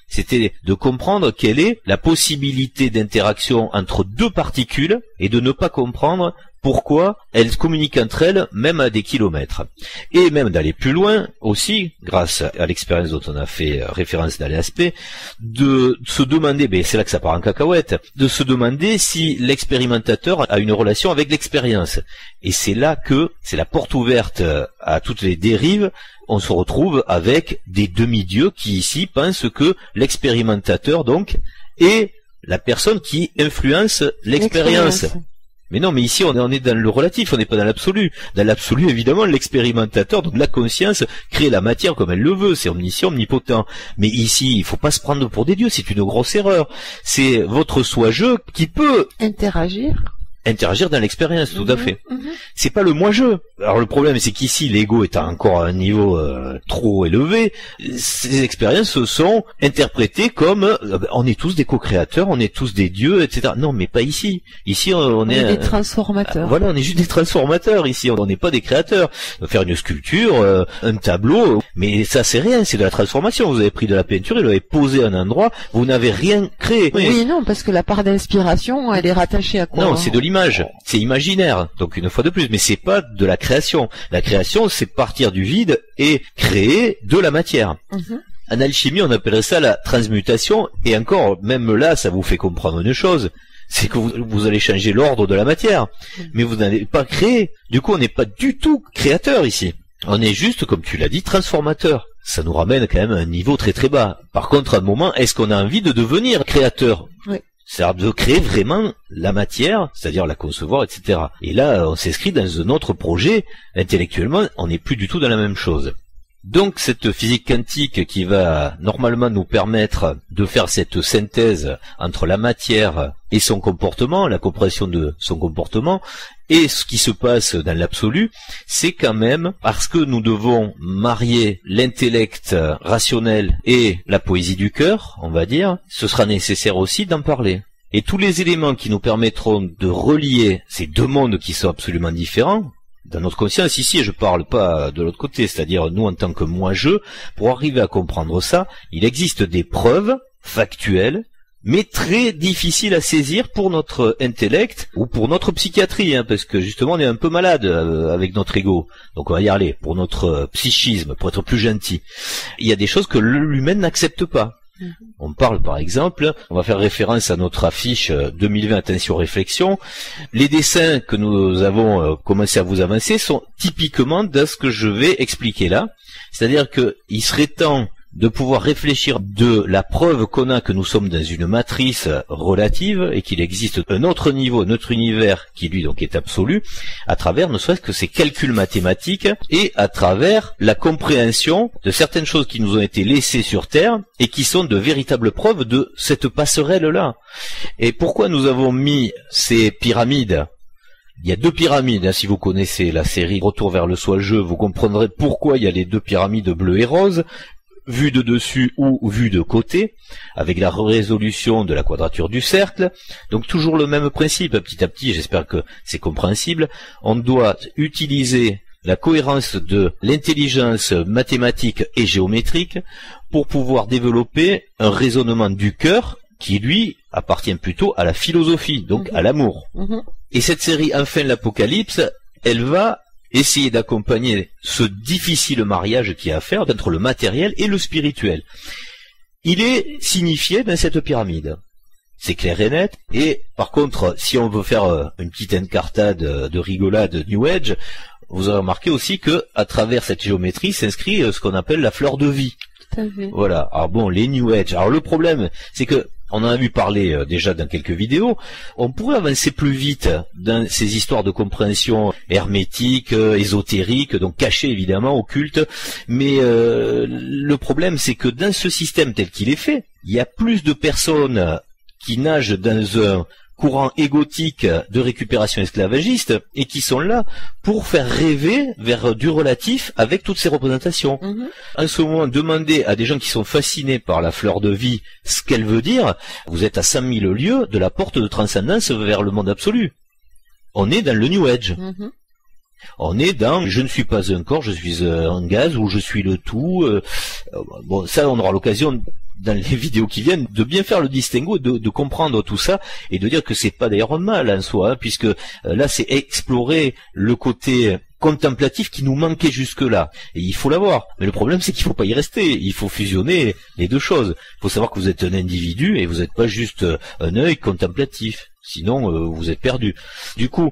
C'était de comprendre quelle est la possibilité d'interaction entre deux particules et de ne pas comprendre pourquoi elles communiquent entre elles même à des kilomètres. Et même d'aller plus loin aussi, grâce à l'expérience dont on a fait référence dans l'aspect, de se demander, c'est là que ça part en cacahuète, de se demander si l'expérimentateur a une relation avec l'expérience. Et c'est là que c'est la porte ouverte à toutes les dérives. On se retrouve avec des demi-dieux qui ici pensent que l'expérimentateur donc est la personne qui influence l'expérience. Mais non, mais ici on est dans le relatif, on n'est pas dans l'absolu. Dans l'absolu, évidemment, l'expérimentateur, donc la conscience, crée la matière comme elle le veut, c'est omniscient, omnipotent. Mais ici, il faut pas se prendre pour des dieux, c'est une grosse erreur. C'est votre soi-je qui peut interagir dans l'expérience, tout à fait. C'est pas le moi-je. Alors le problème, c'est qu'ici, l'ego est encore à un niveau trop élevé. Ces expériences sont interprétées comme on est tous des co-créateurs, on est tous des dieux, etc. Non, mais pas ici. Ici, on est des transformateurs. Voilà, on est juste des transformateurs ici. On n'est pas des créateurs. Faire une sculpture, un tableau, mais ça c'est rien, c'est de la transformation. Vous avez pris de la peinture, vous l'avez posé à un endroit, vous n'avez rien créé. Oui, non, parce que la part d'inspiration, elle est rattachée à quoi? Non, c'est de l'image, c'est imaginaire. Donc une fois de plus, mais c'est pas de la création. La création, c'est partir du vide et créer de la matière. En alchimie, on appellerait ça la transmutation, et encore, même là, ça vous fait comprendre une chose, c'est que vous allez changer l'ordre de la matière, mais vous n'allez pas créer. Du coup, on n'est pas du tout créateur ici. On est juste, comme tu l'as dit, transformateur. Ça nous ramène quand même à un niveau très très bas. Par contre, à un moment, est-ce qu'on a envie de devenir créateur? Oui. C'est-à-dire de créer vraiment la matière, c'est-à-dire la concevoir, etc. Et là, on s'inscrit dans un autre projet. Intellectuellement, on n'est plus du tout dans la même chose. Donc cette physique quantique qui va normalement nous permettre de faire cette synthèse entre la matière et son comportement, la compréhension de son comportement, et ce qui se passe dans l'absolu, c'est quand même parce que nous devons marier l'intellect rationnel et la poésie du cœur, on va dire, ce sera nécessaire aussi d'en parler. Et tous les éléments qui nous permettront de relier ces deux mondes qui sont absolument différents, dans notre conscience ici, je parle pas de l'autre côté, c'est-à-dire nous en tant que moi-je, pour arriver à comprendre ça, il existe des preuves factuelles, mais très difficiles à saisir pour notre intellect ou pour notre psychiatrie, parce que justement on est un peu malade avec notre ego. Donc on va y aller pour notre psychisme, pour être plus gentil. Il y a des choses que l'humain n'accepte pas. On parle par exemple, on va faire référence à notre affiche 2020 Attention Réflexion. Les dessins que nous avons commencé à vous avancer sont typiquement dans ce que je vais expliquer là. C'est-à-dire qu'il serait temps de pouvoir réfléchir de la preuve qu'on a que nous sommes dans une matrice relative et qu'il existe un autre niveau, notre univers qui lui donc est absolu, à travers ne serait-ce que ces calculs mathématiques et à travers la compréhension de certaines choses qui nous ont été laissées sur Terre et qui sont de véritables preuves de cette passerelle-là. Et pourquoi nous avons mis ces pyramides? Il y a 2 pyramides, hein, si vous connaissez la série Retour vers le Soil-Jeu, vous comprendrez pourquoi il y a les 2 pyramides bleues et roses, vues de dessus ou vues de côté, avec la résolution de la quadrature du cercle. Donc toujours le même principe, petit à petit, j'espère que c'est compréhensible. On doit utiliser la cohérence de l'intelligence mathématique et géométrique pour pouvoir développer un raisonnement du cœur qui, lui, appartient plutôt à la philosophie, donc à l'amour. Et cette série Enfin l'Apocalypse, elle va essayer d'accompagner ce difficile mariage qu'il y a à faire entre le matériel et le spirituel. Il est signifié dans cette pyramide. C'est clair et net. Et par contre, si on veut faire une petite incartade de rigolade New Age, vous aurez remarqué aussi que à travers cette géométrie s'inscrit ce qu'on appelle la fleur de vie. Tout à fait. Voilà. Alors bon, les New Age. Alors le problème, c'est que on en a vu parler déjà dans quelques vidéos. On pourrait avancer plus vite dans ces histoires de compréhension hermétique, ésotérique, donc cachée évidemment, occulte. Mais le problème, c'est que dans ce système tel qu'il est fait, il y a plus de personnes qui nagent dans un courant égotique de récupération esclavagiste et qui sont là pour faire rêver vers du relatif avec toutes ces représentations. En ce moment, demandez à des gens qui sont fascinés par la fleur de vie ce qu'elle veut dire, vous êtes à 100 000 lieues de la porte de transcendance vers le monde absolu. On est dans le New Age. On est dans je ne suis pas un corps, je suis un gaz ou je suis le tout. Bon, ça on aura l'occasion dans les vidéos qui viennent de bien faire le distinguo, de comprendre tout ça et de dire que c'est pas d'ailleurs un mal en soi, hein, puisque là c'est explorer le côté contemplatif qui nous manquait jusque-là. Et il faut l'avoir. Mais le problème, c'est qu'il faut pas y rester. Il faut fusionner les deux choses. Il faut savoir que vous êtes un individu et vous n'êtes pas juste un œil contemplatif. Sinon, vous êtes perdu. Du coup,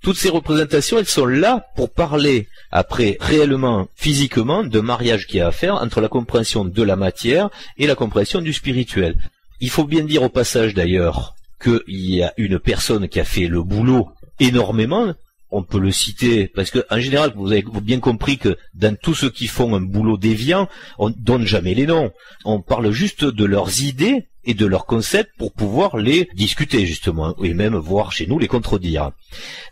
toutes ces représentations, elles sont là pour parler, après, réellement, physiquement, de mariage qu'il y a à faire entre la compréhension de la matière et la compréhension du spirituel. Il faut bien dire au passage, d'ailleurs, qu'il y a une personne qui a fait le boulot énormément. On peut le citer, parce que, en général, vous avez bien compris que dans tous ceux qui font un boulot déviant, on donne jamais les noms. On parle juste de leurs idées et de leurs concepts pour pouvoir les discuter, justement, et même voir chez nous les contredire.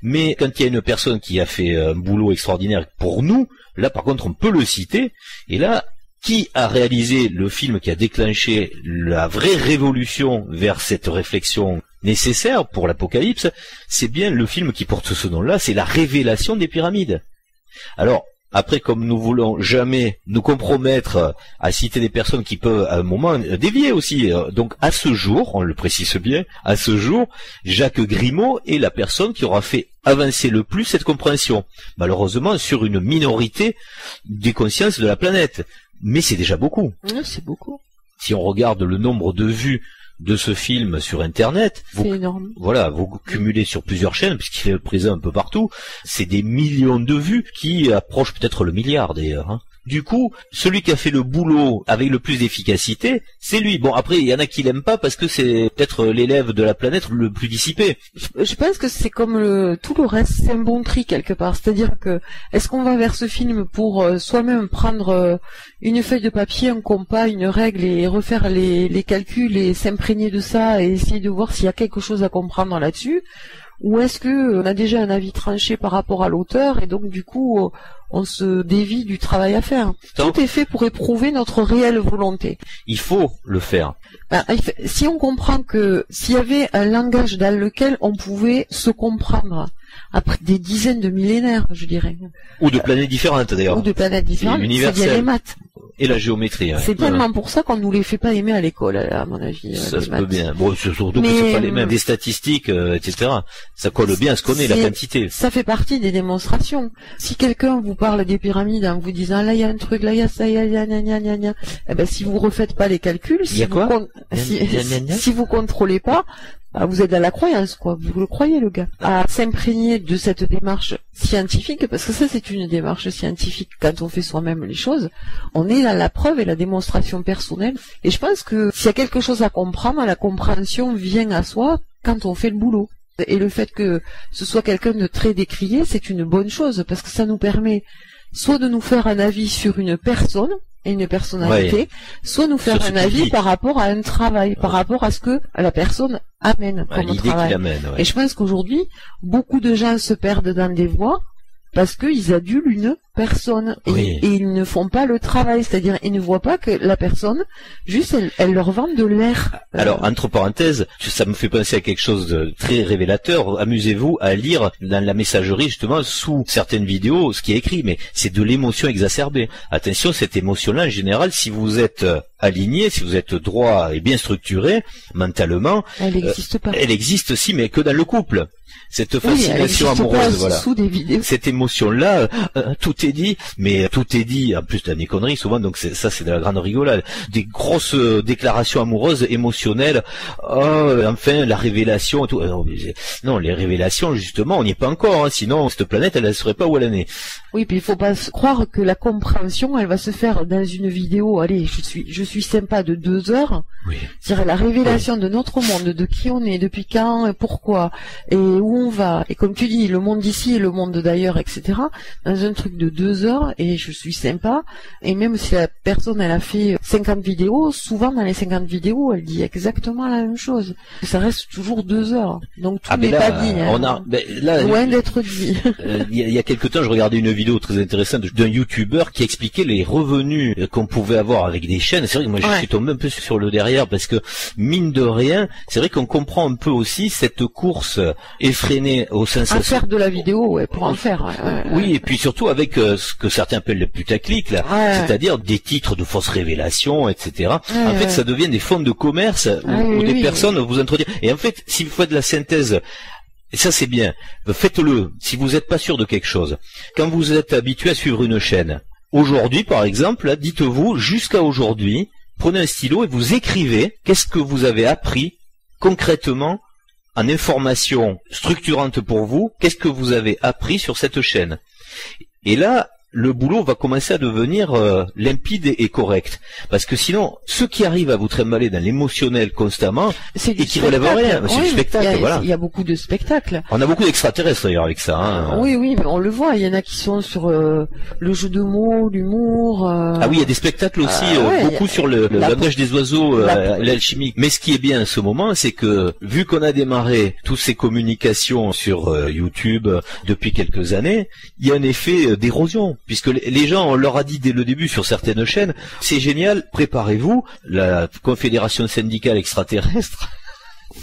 Mais quand il y a une personne qui a fait un boulot extraordinaire pour nous, là, par contre, on peut le citer, et là, qui a réalisé le film qui a déclenché la vraie révolution vers cette réflexion nécessaire pour l'Apocalypse, c'est bien le film qui porte ce nom-là, c'est la révélation des pyramides. Alors, après, comme nous voulons jamais nous compromettre à citer des personnes qui peuvent à un moment dévier aussi, donc à ce jour, on le précise bien, à ce jour, Jacques Grimaud est la personne qui aura fait avancer le plus cette compréhension. Malheureusement, sur une minorité des consciences de la planète. Mais c'est déjà beaucoup. C'est beaucoup. Si on regarde le nombre de vues de ce film sur Internet, c'est énorme. Voilà, vous cumulez sur plusieurs chaînes, puisqu'il est présent un peu partout, c'est des millions de vues qui approchent peut-être le milliard d'ailleurs. Hein. Du coup, celui qui a fait le boulot avec le plus d'efficacité, c'est lui. Bon, après, il y en a qui l'aiment pas parce que c'est peut-être l'élève de la planète le plus dissipé. Je pense que c'est comme tout le reste, c'est un bon tri quelque part. C'est-à-dire que, est-ce qu'on va vers ce film pour soi-même prendre une feuille de papier, un compas, une règle et refaire les calculs et s'imprégner de ça et essayer de voir s'il y a quelque chose à comprendre là-dessus? Ou est-ce que on a déjà un avis tranché par rapport à l'auteur et donc du coup on se dévie du travail à faire? Tout est fait pour éprouver notre réelle volonté. Il faut le faire. Si on comprend que s'il y avait un langage dans lequel on pouvait se comprendre après des dizaines de millénaires, je dirais. Ou de planètes différentes d'ailleurs. Ou de planètes différentes, c'est bien les maths. Et la géométrie. C'est tellement pour ça qu'on nous les fait pas aimer à l'école, à mon avis. Ça se peut bien. Bon, surtout que c'est pas les mêmes. Des statistiques, etc. Ça colle bien à ce qu'on est, la quantité. Ça fait partie des démonstrations. Si quelqu'un vous parle des pyramides en vous disant là il y a un truc, là il y a ça, il y a gna, eh ben si vous refaites pas les calculs, si vous contrôlez pas, vous êtes dans la croyance, quoi. Vous le croyez, le gars. À s'imprégner de cette démarche scientifique, parce que ça, c'est une démarche scientifique. Quand on fait soi-même les choses, on est dans la preuve et la démonstration personnelle. Et je pense que s'il y a quelque chose à comprendre, la compréhension vient à soi quand on fait le boulot. Et le fait que ce soit quelqu'un de très décrié, c'est une bonne chose, parce que ça nous permet soit de nous faire un avis sur une personne et une personnalité, soit nous faire un avis par rapport à un travail, par rapport à ce que la personne amène comme travail. Et je pense qu'aujourd'hui, beaucoup de gens se perdent dans des voies parce qu'ils adulent une personne et ils ne font pas le travail, c'est-à-dire ils ne voient pas que la personne, juste elle leur vend de l'air. Alors entre parenthèses, ça me fait penser à quelque chose de très révélateur. Amusez-vous à lire dans la messagerie justement sous certaines vidéos ce qui est écrit, mais c'est de l'émotion exacerbée. Attention, cette émotion-là en général, si vous êtes aligné, si vous êtes droit et bien structuré mentalement, elle n'existe pas. Elle existe aussi, mais que dans le couple. Cette fascination amoureuse, voilà. Sous des vidéos. Cette émotion-là, tout est dit, mais tout est dit, en plus t'as des conneries souvent, donc c'est de la grande rigolade. Des grosses déclarations amoureuses, émotionnelles, enfin, la révélation et tout. Non, les révélations, justement, on n'y est pas encore, hein, sinon cette planète, elle ne serait pas où elle en est. Oui, puis il faut pas croire que la compréhension, elle va se faire dans une vidéo, allez, je suis sympa de 2 heures. Oui. C'est-à-dire la révélation de notre monde, de qui on est, depuis quand, et pourquoi, et où on va, et comme tu dis, le monde d'ici et le monde d'ailleurs, etc., dans un truc de 2 heures, et je suis sympa, et même si la personne, elle a fait 50 vidéos, souvent dans les 50 vidéos, elle dit exactement la même chose. Ça reste toujours 2 heures. Donc tout n'est pas dit. Loin d'être dit. Il y a quelque temps, je regardais une vidéo très intéressante d'un youtubeur qui expliquait les revenus qu'on pouvait avoir avec des chaînes. C'est vrai que moi, je suis tombé un peu sur le derrière, parce que, mine de rien, c'est vrai qu'on comprend un peu aussi cette course effrénée au sensations. À faire de la vidéo, pour en faire. Oui, et puis surtout avec ce que certains appellent le putaclic, là, c'est-à-dire des titres de fausses révélations, etc. En fait, ça devient des fonds de commerce où des personnes vous introduisent. Et en fait, si vous faites de la synthèse, et ça c'est bien, faites-le si vous n'êtes pas sûr de quelque chose. Quand vous êtes habitué à suivre une chaîne, aujourd'hui par exemple, dites-vous, jusqu'à aujourd'hui, prenez un stylo et vous écrivez qu'est-ce que vous avez appris concrètement en information structurante pour vous, qu'est-ce que vous avez appris sur cette chaîne. Et là, le boulot va commencer à devenir limpide et correct. Parce que sinon, ceux qui arrivent à vous trimballer dans l'émotionnel constamment et qui relèvent rien, c'est du spectacle, voilà. Il y a beaucoup de spectacles. On a beaucoup d'extraterrestres d'ailleurs avec ça. Hein. Oui, mais on le voit. Il y en a qui sont sur le jeu de mots, l'humour. Ah oui, il y a des spectacles aussi, beaucoup sur le langage des oiseaux, l'alchimie. Mais ce qui est bien à ce moment, c'est que vu qu'on a démarré toutes ces communications sur YouTube depuis quelques années, il y a un effet d'érosion. Puisque les gens, on leur a dit dès le début sur certaines chaînes, c'est génial, préparez-vous, la Confédération syndicale extraterrestre,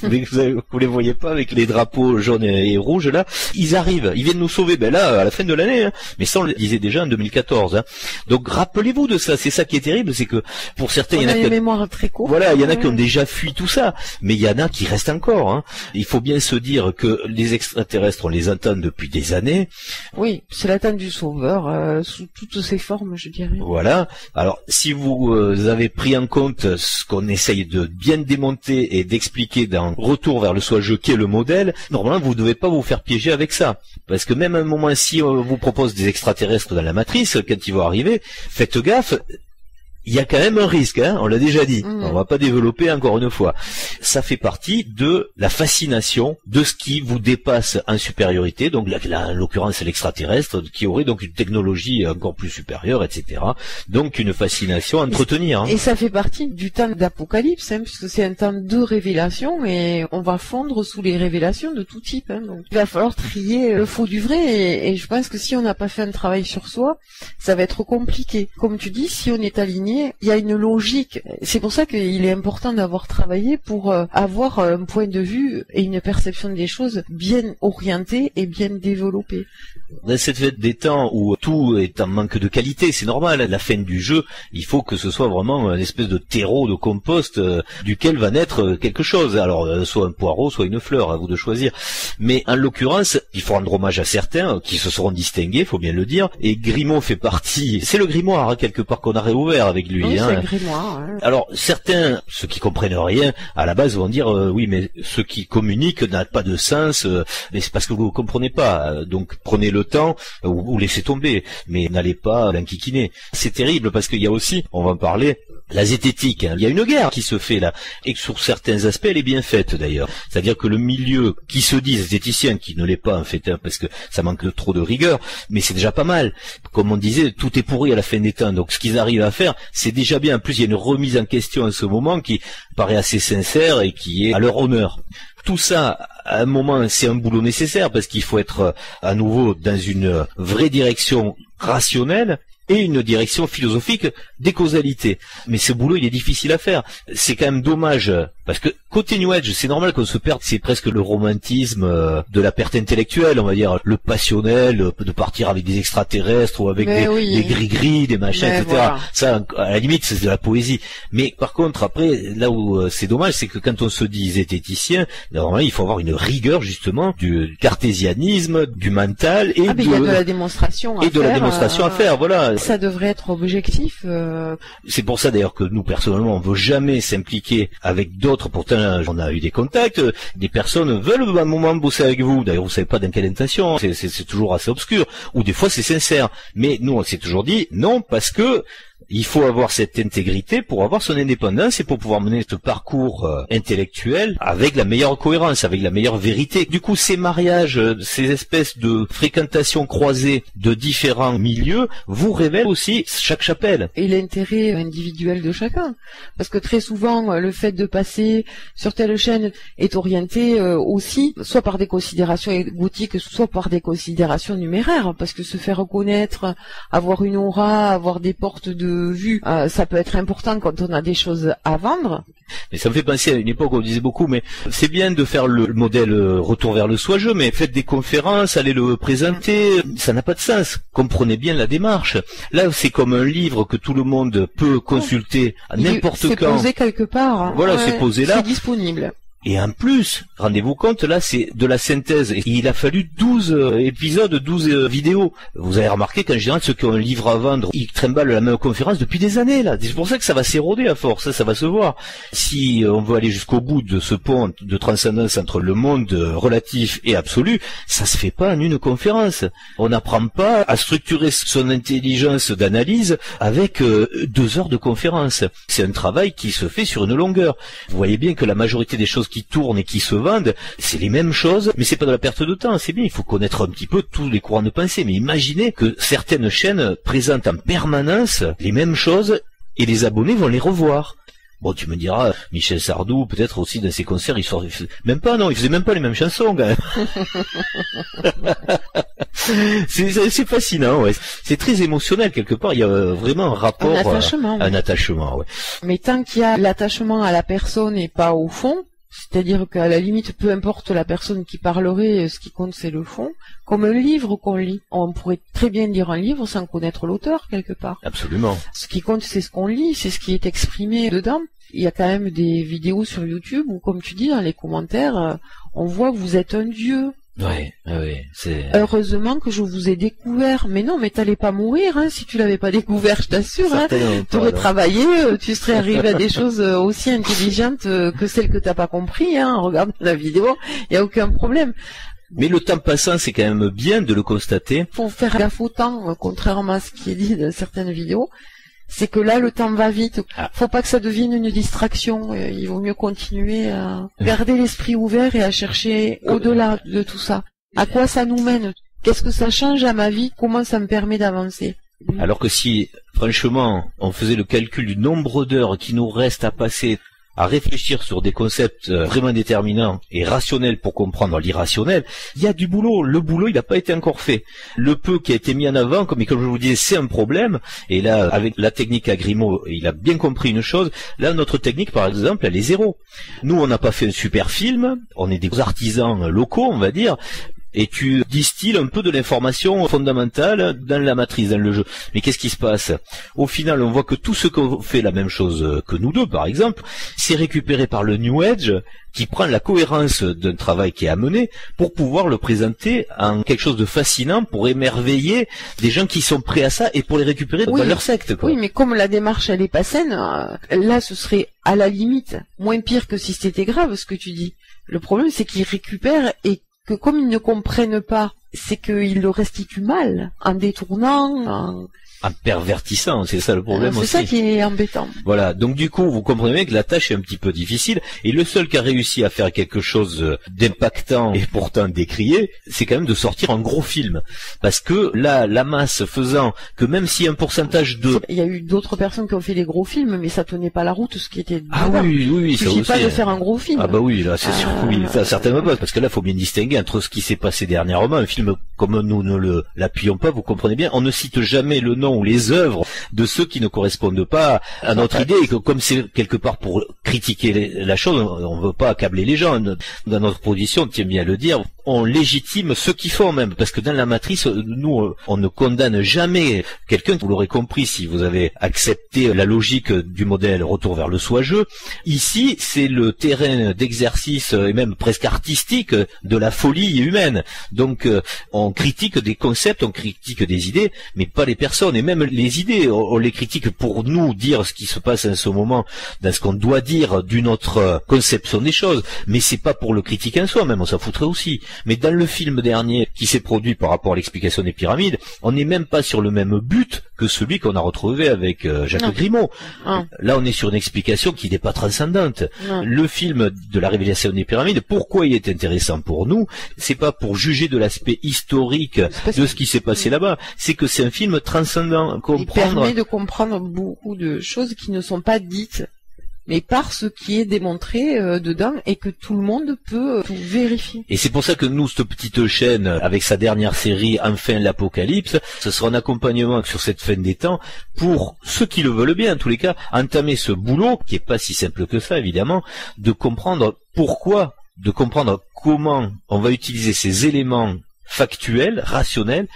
vous les voyez pas avec les drapeaux jaunes et rouges là, ils arrivent, ils viennent nous sauver, ben là, à la fin de l'année, hein. Mais ça on le disait déjà en 2014, hein. Donc rappelez-vous de ça, c'est ça qui est terrible, c'est que pour certains, il y en a une mémoire très courte. Voilà, il y en a qui ont déjà fui tout ça, mais il y en a qui restent encore, hein. Il faut bien se dire que les extraterrestres, on les entend depuis des années. Oui, c'est l'attente du sauveur, sous toutes ses formes, je dirais. Voilà. Alors, si vous avez pris en compte ce qu'on essaye de bien démonter et d'expliquer dans Retour vers le soi-je qui est le modèle, normalement vous ne devez pas vous faire piéger avec ça. Parce que même à un moment, si on vous propose des extraterrestres dans la matrice, quand ils vont arriver, faites gaffe, il y a quand même un risque, hein, on l'a déjà dit. On va pas développer encore une fois. Ça fait partie de la fascination de ce qui vous dépasse en supériorité, donc là, en l'occurrence l'extraterrestre, qui aurait donc une technologie encore plus supérieure, etc. Donc une fascination à entretenir. Hein. Et ça fait partie du temps d'apocalypse, hein, puisque c'est un temps de révélation, et on va fondre sous les révélations de tout type. Hein, donc il va falloir trier le faux du vrai, et je pense que si on n'a pas fait un travail sur soi, ça va être compliqué. Comme tu dis, si on est aligné, il y a une logique. C'est pour ça qu'il est important d'avoir travaillé pour avoir un point de vue et une perception des choses bien orientée et bien développée. Dans cette fête des temps où tout est en manque de qualité, c'est normal, à la fin du jeu, il faut que ce soit vraiment une espèce de terreau, de compost, duquel va naître quelque chose. Alors, soit un poireau, soit une fleur, à vous de choisir. Mais en l'occurrence, il faut rendre hommage à certains qui se seront distingués, faut bien le dire, et Grimaud fait partie, c'est le grimoire, hein, quelque part, qu'on a réouvert avec lui. Oui, hein. C'est le grimoire. Hein. Alors, certains, ceux qui comprennent rien, à la base, base vont dire oui, mais ce qui communique n'a pas de sens, mais c'est parce que vous comprenez pas. Donc prenez le temps ou laissez tomber, mais n'allez pas l'enquiquiner. C'est terrible parce qu'il y a aussi, on va en parler, la zététique. Il y a une guerre qui se fait là, et que sur certains aspects, elle est bien faite d'ailleurs. C'est-à-dire que le milieu qui se dit zététicien, qui ne l'est pas en fait, parce que ça manque de trop de rigueur, mais c'est déjà pas mal. Comme on disait, tout est pourri à la fin des temps. Donc ce qu'ils arrivent à faire, c'est déjà bien. En plus, il y a une remise en question en ce moment qui paraît assez sincère et qui est à leur honneur. Tout ça, à un moment, c'est un boulot nécessaire parce qu'il faut être à nouveau dans une vraie direction rationnelle et une direction philosophique des causalités. Mais ce boulot, il est difficile à faire. C'est quand même dommage, parce que côté New Age, c'est normal qu'on se perde, c'est presque le romantisme de la perte intellectuelle, on va dire, le passionnel, de partir avec des extraterrestres ou avec des gris-gris, des machins, etc. Voilà. Ça, à la limite, c'est de la poésie. Mais par contre, après, là où c'est dommage, c'est que quand on se dit zététicien, normalement, il faut avoir une rigueur, justement, du cartésianisme, du mental, et il y a de la démonstration à faire, voilà. Ça devrait être objectif. C'est pour ça d'ailleurs que nous personnellement on veut jamais s'impliquer avec d'autres. Pourtant on a eu des contacts, des personnes veulent un moment bosser avec vous. D'ailleurs vous savez pas dans quelle intention, c'est toujours assez obscur. Ou des fois c'est sincère. Mais nous on s'est toujours dit non parce que il faut avoir cette intégrité pour avoir son indépendance et pour pouvoir mener ce parcours intellectuel avec la meilleure cohérence, avec la meilleure vérité. Du coup, ces mariages, ces espèces de fréquentations croisées de différents milieux vous révèlent aussi chaque chapelle. Et l'intérêt individuel de chacun. Parce que très souvent, le fait de passer sur telle chaîne est orienté aussi, soit par des considérations égotiques, soit par des considérations numéraires. Parce que se faire reconnaître, avoir une aura, avoir des portes de vue, ça peut être important quand on a des choses à vendre. Mais ça me fait penser à une époque où on disait beaucoup, mais c'est bien de faire le modèle retour vers le soi-jeu, mais faites des conférences, allez le présenter, ça n'a pas de sens. Comprenez bien la démarche. Là, c'est comme un livre que tout le monde peut consulter à n'importe quand. C'est posé quelque part. Hein. Voilà, c'est posé là. C'est disponible. Et en plus, rendez-vous compte, là, c'est de la synthèse. Et il a fallu 12 épisodes, 12 vidéos. Vous avez remarqué qu'en général, ceux qui ont un livre à vendre, ils trimballent la même conférence depuis des années, là. C'est pour ça que ça va s'éroder à force, ça va se voir. Si on veut aller jusqu'au bout de ce pont de transcendance entre le monde relatif et absolu, ça se fait pas en une conférence. On n'apprend pas à structurer son intelligence d'analyse avec 2 heures de conférence. C'est un travail qui se fait sur une longueur. Vous voyez bien que la majorité des choses qui tournent et qui se vendent, c'est les mêmes choses, mais c'est pas de la perte de temps, c'est bien, il faut connaître un petit peu tous les courants de pensée, mais imaginez que certaines chaînes présentent en permanence les mêmes choses et les abonnés vont les revoir. Bon, tu me diras, Michel Sardou, peut-être aussi dans ses concerts, il faisait même pas les mêmes chansons, quand même. c'est fascinant, ouais. C'est très émotionnel, quelque part. Il y a vraiment un rapport, un attachement, ouais. Mais tant qu'il y a l'attachement à la personne et pas au fond, c'est-à-dire qu'à la limite, peu importe la personne qui parlerait, ce qui compte c'est le fond, comme un livre qu'on lit. On pourrait très bien lire un livre sans connaître l'auteur, quelque part. Absolument. Ce qui compte c'est ce qu'on lit, c'est ce qui est exprimé dedans. Il y a quand même des vidéos sur YouTube où, comme tu dis, dans les commentaires, on voit que vous êtes un dieu. Ouais, c'est... Heureusement que je vous ai découvert. Mais non, mais t'allais pas mourir, hein, si tu l'avais pas découvert, je t'assure, hein. T'aurais travaillé, tu serais arrivé à des choses aussi intelligentes que celles que t'as pas compris, hein. Regarde la vidéo, y a aucun problème. Mais le temps passant, c'est quand même bien de le constater. Faut faire gaffe au temps, contrairement à ce qui est dit dans certaines vidéos. C'est que là, le temps va vite. Faut pas que ça devienne une distraction. Il vaut mieux continuer à garder l'esprit ouvert et à chercher au-delà de tout ça. À quoi ça nous mène? Qu'est-ce que ça change à ma vie? Comment ça me permet d'avancer? Alors que si, franchement, on faisait le calcul du nombre d'heures qui nous reste à passer à réfléchir sur des concepts vraiment déterminants et rationnels pour comprendre l'irrationnel, il y a du boulot. Le boulot, il n'a pas été encore fait. Le peu qui a été mis en avant, comme je vous disais, c'est un problème. Et là, avec la technique à Grimaud, il a bien compris une chose. Là, notre technique, par exemple, elle est zéro. Nous, on n'a pas fait un super film. On est des artisans locaux, on va dire. et tu distilles un peu de l'information fondamentale dans la matrice, dans le jeu. Mais qu'est-ce qui se passe? Au final, on voit que tout ce qu'on fait la même chose que nous deux, par exemple, c'est récupéré par le New Age, qui prend la cohérence d'un travail qui est amené pour pouvoir le présenter en quelque chose de fascinant, pour émerveiller des gens qui sont prêts à ça et pour les récupérer dans leur secte, quoi. Oui, mais comme la démarche elle est pas saine, là ce serait à la limite moins pire que si c'était grave ce que tu dis. Le problème c'est qu'ils récupèrent et que comme ils ne comprennent pas, c'est qu'ils le restituent mal, en détournant, en pervertissant, c'est ça le problème aussi. C'est ça qui est embêtant. Voilà, donc du coup, vous comprenez bien que la tâche est un petit peu difficile, et le seul qui a réussi à faire quelque chose d'impactant et pourtant décrié, c'est quand même de sortir un gros film. Parce que là, la masse faisant que même si un pourcentage de... Il y a eu d'autres personnes qui ont fait des gros films, mais ça tenait pas la route, ce qui était... Ah oui, ça aussi. Il suffit pas de faire un gros film. Ah bah oui, là, c'est sûr, oui, ça certainement pas, parce que là, il faut bien distinguer entre ce qui s'est passé dernièrement, un film comme nous ne l'appuyons pas, vous comprenez bien, on ne cite jamais le nom ou les œuvres de ceux qui ne correspondent pas à notre idée, et que comme c'est quelque part pour critiquer la chose, on ne veut pas accabler les gens. Dans notre position, on tient bien à le dire, on légitime ceux qui font même, parce que dans la matrice, nous, on ne condamne jamais quelqu'un, vous l'aurez compris si vous avez accepté la logique du modèle Retour vers le soi-jeu. Ici, c'est le terrain d'exercice, et même presque artistique, de la folie humaine. Donc, on critique des concepts, on critique des idées, mais pas les personnes, et même les idées, on les critique pour nous dire ce qui se passe en ce moment, dans ce qu'on doit dire d'une autre conception des choses, mais c'est pas pour le critiquer en soi-même, on s'en foutrait aussi. Mais dans le film dernier qui s'est produit par rapport à l'explication des pyramides, on n'est même pas sur le même but que celui qu'on a retrouvé avec Jacques Grimaud. Là, on est sur une explication qui n'est pas transcendante. Le film de la révélation des pyramides, pourquoi il est intéressant pour nous? C'est pas pour juger de l'aspect historique de ce qui s'est passé là-bas, c'est que c'est un film transcendant. Il permet de comprendre beaucoup de choses qui ne sont pas dites, mais par ce qui est démontré dedans et que tout le monde peut vérifier. Et c'est pour ça que nous, cette petite chaîne, avec sa dernière série, Enfin l'Apocalypse, ce sera un accompagnement sur cette fin des temps pour ceux qui le veulent bien, en tous les cas, entamer ce boulot, qui est pas si simple que ça, évidemment, de comprendre pourquoi, de comprendre comment on va utiliser ces éléments factuels, rationnels,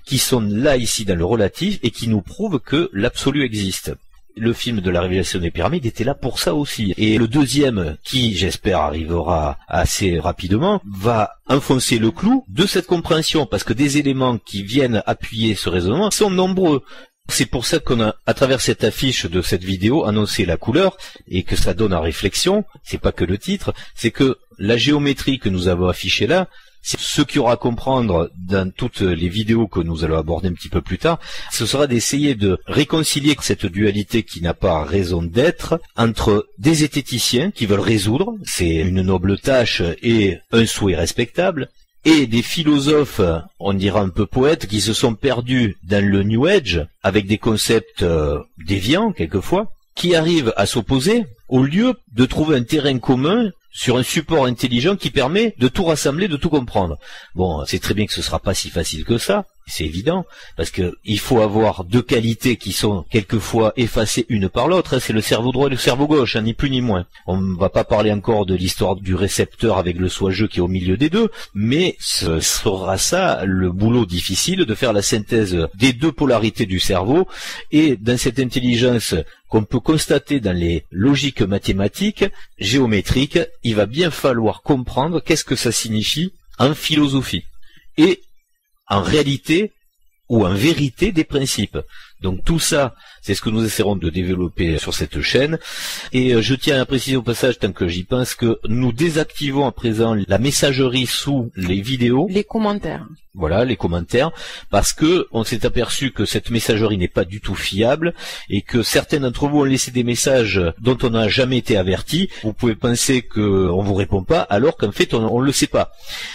qui sont là, ici, dans le relatif, et qui nous prouvent que l'absolu existe. Le film de la révélation des pyramides était là pour ça aussi. Et le deuxième, qui j'espère arrivera assez rapidement, va enfoncer le clou de cette compréhension, parce que des éléments qui viennent appuyer ce raisonnement sont nombreux. C'est pour ça qu'on a, à travers cette affiche de cette vidéo, annoncé la couleur, et que ça donne en réflexion, c'est pas que le titre, c'est que la géométrie que nous avons affichée là, c'est ce qu'il y aura à comprendre dans toutes les vidéos que nous allons aborder un petit peu plus tard, ce sera d'essayer de réconcilier cette dualité qui n'a pas raison d'être entre des zététiciens qui veulent résoudre, c'est une noble tâche et un souhait respectable, et des philosophes, on dira un peu poètes, qui se sont perdus dans le New Age, avec des concepts déviants quelquefois, qui arrivent à s'opposer, au lieu de trouver un terrain commun sur un support intelligent qui permet de tout rassembler, de tout comprendre. Bon, c'est très bien que ce sera pas si facile que ça, c'est évident, parce que il faut avoir deux qualités qui sont quelquefois effacées une par l'autre, hein, c'est le cerveau droit et le cerveau gauche, hein, ni plus ni moins. On ne va pas parler encore de l'histoire du récepteur avec le soi-jeu qui est au milieu des deux, mais ce sera ça le boulot difficile de faire la synthèse des deux polarités du cerveau, et dans cette intelligence qu'on peut constater dans les logiques mathématiques, géométriques, il va bien falloir comprendre qu'est-ce que ça signifie en philosophie. Et en réalité ou en vérité des principes. Donc tout ça, c'est ce que nous essaierons de développer sur cette chaîne. Et je tiens à préciser au passage, tant que j'y pense, que nous désactivons à présent la messagerie sous les vidéos. Les commentaires. Voilà, les commentaires, parce que on s'est aperçu que cette messagerie n'est pas du tout fiable et que certains d'entre vous ont laissé des messages dont on n'a jamais été averti. Vous pouvez penser qu'on vous répond pas, alors qu'en fait on le sait pas.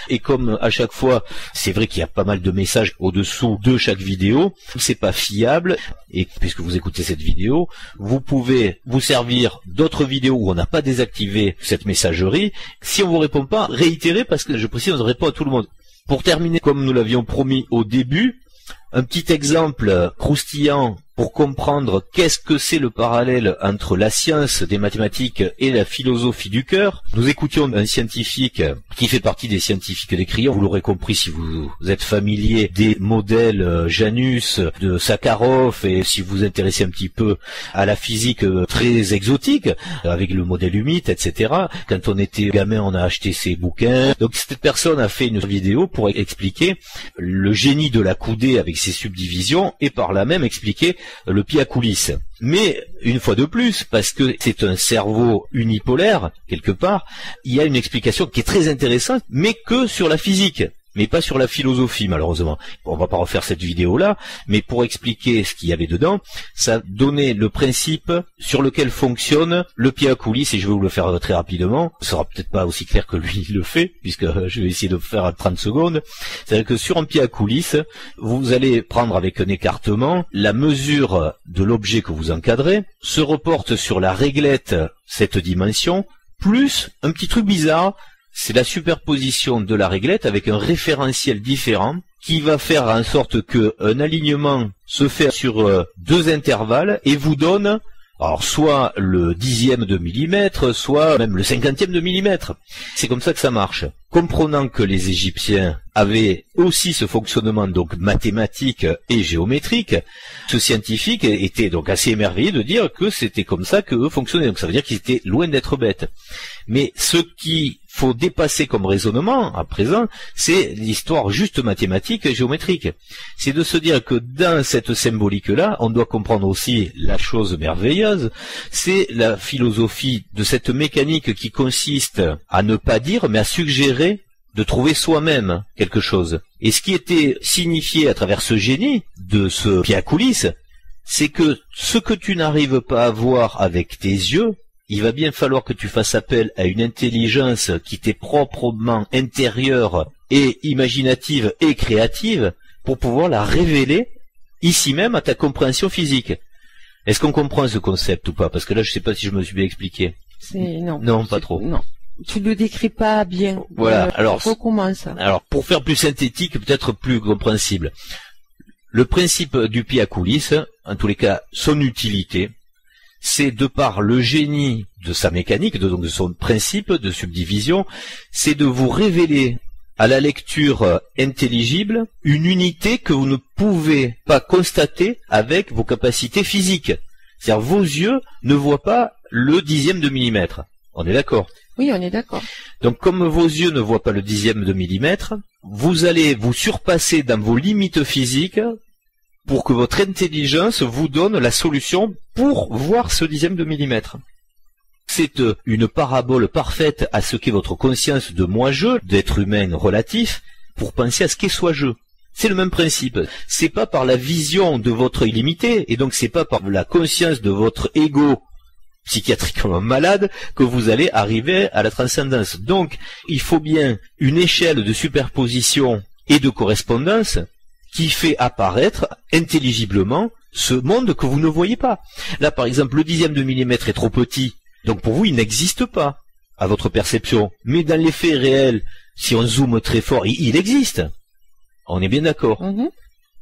Et comme à chaque fois, c'est vrai qu'il y a pas mal de messages au-dessous de chaque vidéo, c'est pas fiable. Et puisque vous écoutez cette vidéo, vous pouvez vous servir d'autres vidéos où on n'a pas désactivé cette messagerie. Si on vous répond pas, réitérez, parce que je précise, on répond à tout le monde. Pour terminer, comme nous l'avions promis au début, un petit exemple croustillant pour comprendre qu'est-ce que c'est le parallèle entre la science des mathématiques et la philosophie du cœur. Nous écoutions un scientifique qui fait partie des scientifiques des crayons. Vous l'aurez compris si vous êtes familier des modèles Janus, de Sakharov, et si vous vous intéressez un petit peu à la physique très exotique, avec le modèle humide, etc. Quand on était gamin, on a acheté ces bouquins. Donc cette personne a fait une vidéo pour expliquer le génie de la coudée avec ses subdivisions, et par là même expliquer le pied à coulisses. Mais, une fois de plus, parce que c'est un cerveau unipolaire, quelque part, il y a une explication qui est très intéressante, mais que sur la physique, mais pas sur la philosophie, malheureusement. On va pas refaire cette vidéo-là, mais pour expliquer ce qu'il y avait dedans, ça donnait le principe sur lequel fonctionne le pied à coulisses, et je vais vous le faire très rapidement. Ce sera peut-être pas aussi clair que lui le fait, puisque je vais essayer de le faire à 30 secondes. C'est-à-dire que sur un pied à coulisses, vous allez prendre avec un écartement la mesure de l'objet que vous encadrez, se reporte sur la réglette cette dimension, plus un petit truc bizarre, c'est la superposition de la réglette avec un référentiel différent qui va faire en sorte que un alignement se fait sur deux intervalles et vous donne alors soit le 10e de millimètre, soit même le 50e de millimètre. C'est comme ça que ça marche. Comprenant que les Égyptiens avaient aussi ce fonctionnement donc mathématique et géométrique, ce scientifique était donc assez émerveillé de dire que c'était comme ça qu'eux fonctionnaient. Donc ça veut dire qu'ils étaient loin d'être bêtes. Mais ce qu'il faut dépasser comme raisonnement à présent, c'est l'histoire juste mathématique et géométrique. C'est de se dire que dans cette symbolique-là, on doit comprendre aussi la chose merveilleuse, c'est la philosophie de cette mécanique qui consiste à ne pas dire, mais à suggérer de trouver soi-même quelque chose. Et ce qui était signifié à travers ce génie de ce pied à coulisses, c'est que ce que tu n'arrives pas à voir avec tes yeux, il va bien falloir que tu fasses appel à une intelligence qui t'est proprement intérieure et imaginative et créative pour pouvoir la révéler ici même à ta compréhension physique. Est-ce qu'on comprend ce concept ou pas? Parce que là, je sais pas si je me suis bien expliqué. Non, pas trop. Non. Tu le décris pas bien. Voilà. Alors, recommence. Alors, pour faire plus synthétique, peut-être plus compréhensible. Le principe du pied à coulisses, en tous les cas, son utilité, c'est de par le génie de sa mécanique, donc de son principe de subdivision, c'est de vous révéler à la lecture intelligible une unité que vous ne pouvez pas constater avec vos capacités physiques. C'est-à-dire vos yeux ne voient pas le 10e de millimètre. On est d'accord? Oui, on est d'accord. Donc comme vos yeux ne voient pas le 10e de millimètre, vous allez vous surpasser dans vos limites physiques pour que votre intelligence vous donne la solution pour voir ce 10e de millimètre. C'est une parabole parfaite à ce qu'est votre conscience de moi-je, d'être humain relatif, pour penser à ce qu'est soi-je. C'est le même principe. C'est pas par la vision de votre illimité, et donc c'est pas par la conscience de votre ego psychiatriquement malade que vous allez arriver à la transcendance. Donc, il faut bien une échelle de superposition et de correspondance qui fait apparaître intelligiblement ce monde que vous ne voyez pas. Là, par exemple, le 10e de millimètre est trop petit, donc pour vous, il n'existe pas à votre perception. Mais dans les faits réels, si on zoome très fort, il existe. On est bien d'accord.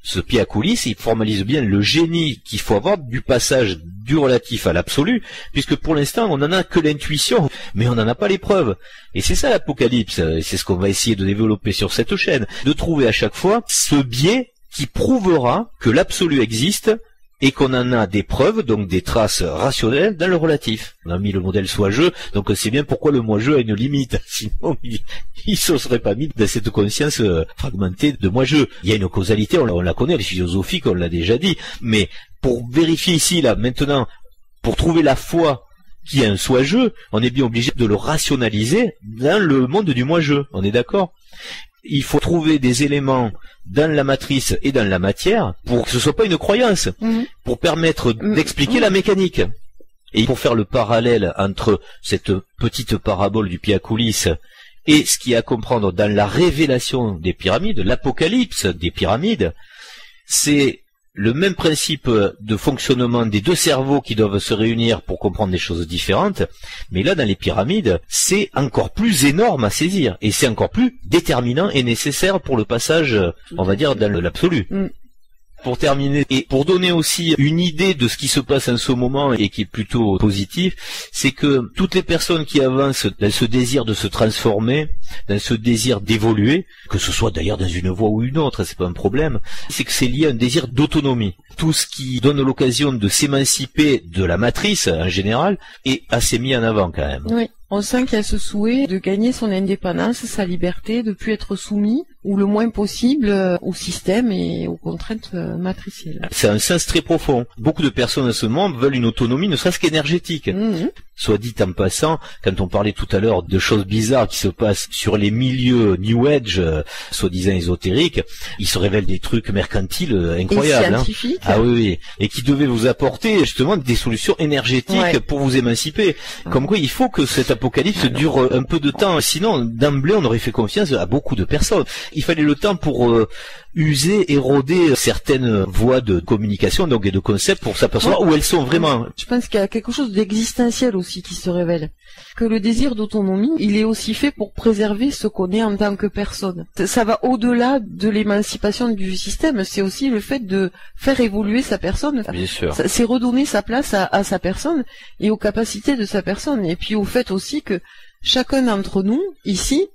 Ce pied à coulisses, il formalise bien le génie qu'il faut avoir du passage du relatif à l'absolu, puisque pour l'instant, on n'en a que l'intuition, mais on n'en a pas les preuves. Et c'est ça l'Apocalypse, et c'est ce qu'on va essayer de développer sur cette chaîne, de trouver à chaque fois ce biais qui prouvera que l'absolu existe, et qu'on en a des preuves, donc des traces rationnelles dans le relatif. On a mis le modèle soi-je, donc c'est bien pourquoi le moi-je a une limite. Sinon, il se serait pas mis dans cette conscience fragmentée de moi-je. Il y a une causalité, on la connaît, elle est philosophique, on l'a déjà dit. Mais pour vérifier ici, là, maintenant, pour trouver la foi qui est un soi-je, on est bien obligé de le rationaliser dans le monde du moi-je. On est d'accord? Il faut trouver des éléments dans la matrice et dans la matière pour que ce soit pas une croyance, pour permettre d'expliquer la mécanique. Et pour faire le parallèle entre cette petite parabole du pied à coulisses et ce qu'il y a à comprendre dans la révélation des pyramides, l'apocalypse des pyramides, c'est le même principe de fonctionnement des deux cerveaux qui doivent se réunir pour comprendre des choses différentes, mais là, dans les pyramides, c'est encore plus énorme à saisir, et c'est encore plus déterminant et nécessaire pour le passage, on va dire, dans l'absolu. Pour terminer, et pour donner aussi une idée de ce qui se passe en ce moment et qui est plutôt positif, c'est que toutes les personnes qui avancent dans ce désir de se transformer, dans ce désir d'évoluer, que ce soit d'ailleurs dans une voie ou une autre, c'est pas un problème, c'est que c'est lié à un désir d'autonomie. Tout ce qui donne l'occasion de s'émanciper de la matrice en général est assez mis en avant quand même. Oui. On sent qu'il y a ce souhait de gagner son indépendance, sa liberté, de plus être soumis ou le moins possible au système et aux contraintes matricielles. C'est un sens très profond. Beaucoup de personnes en ce moment veulent une autonomie, ne serait-ce qu'énergétique. Soit dit en passant, quand on parlait tout à l'heure de choses bizarres qui se passent sur les milieux New Age, soi-disant ésotériques, il se révèle des trucs mercantiles incroyables. Et scientifiques. Ah oui, et qui devaient vous apporter justement des solutions énergétiques pour vous émanciper. Comme quoi, il faut que cet apocalypse dure un peu de temps, sinon d'emblée on aurait fait confiance à beaucoup de personnes. Il fallait le temps pour user, éroder certaines voies de communication donc et de concepts pour s'apercevoir où elles sont vraiment. Je pense qu'il y a quelque chose d'existentiel aussi qui se révèle. Que le désir d'autonomie, il est aussi fait pour préserver ce qu'on est en tant que personne. Ça va au-delà de l'émancipation du système, c'est aussi le fait de faire évoluer sa personne. Bien sûr. C'est redonner sa place à sa personne et aux capacités de sa personne. Et puis au fait aussi que chacun d'entre nous, ici,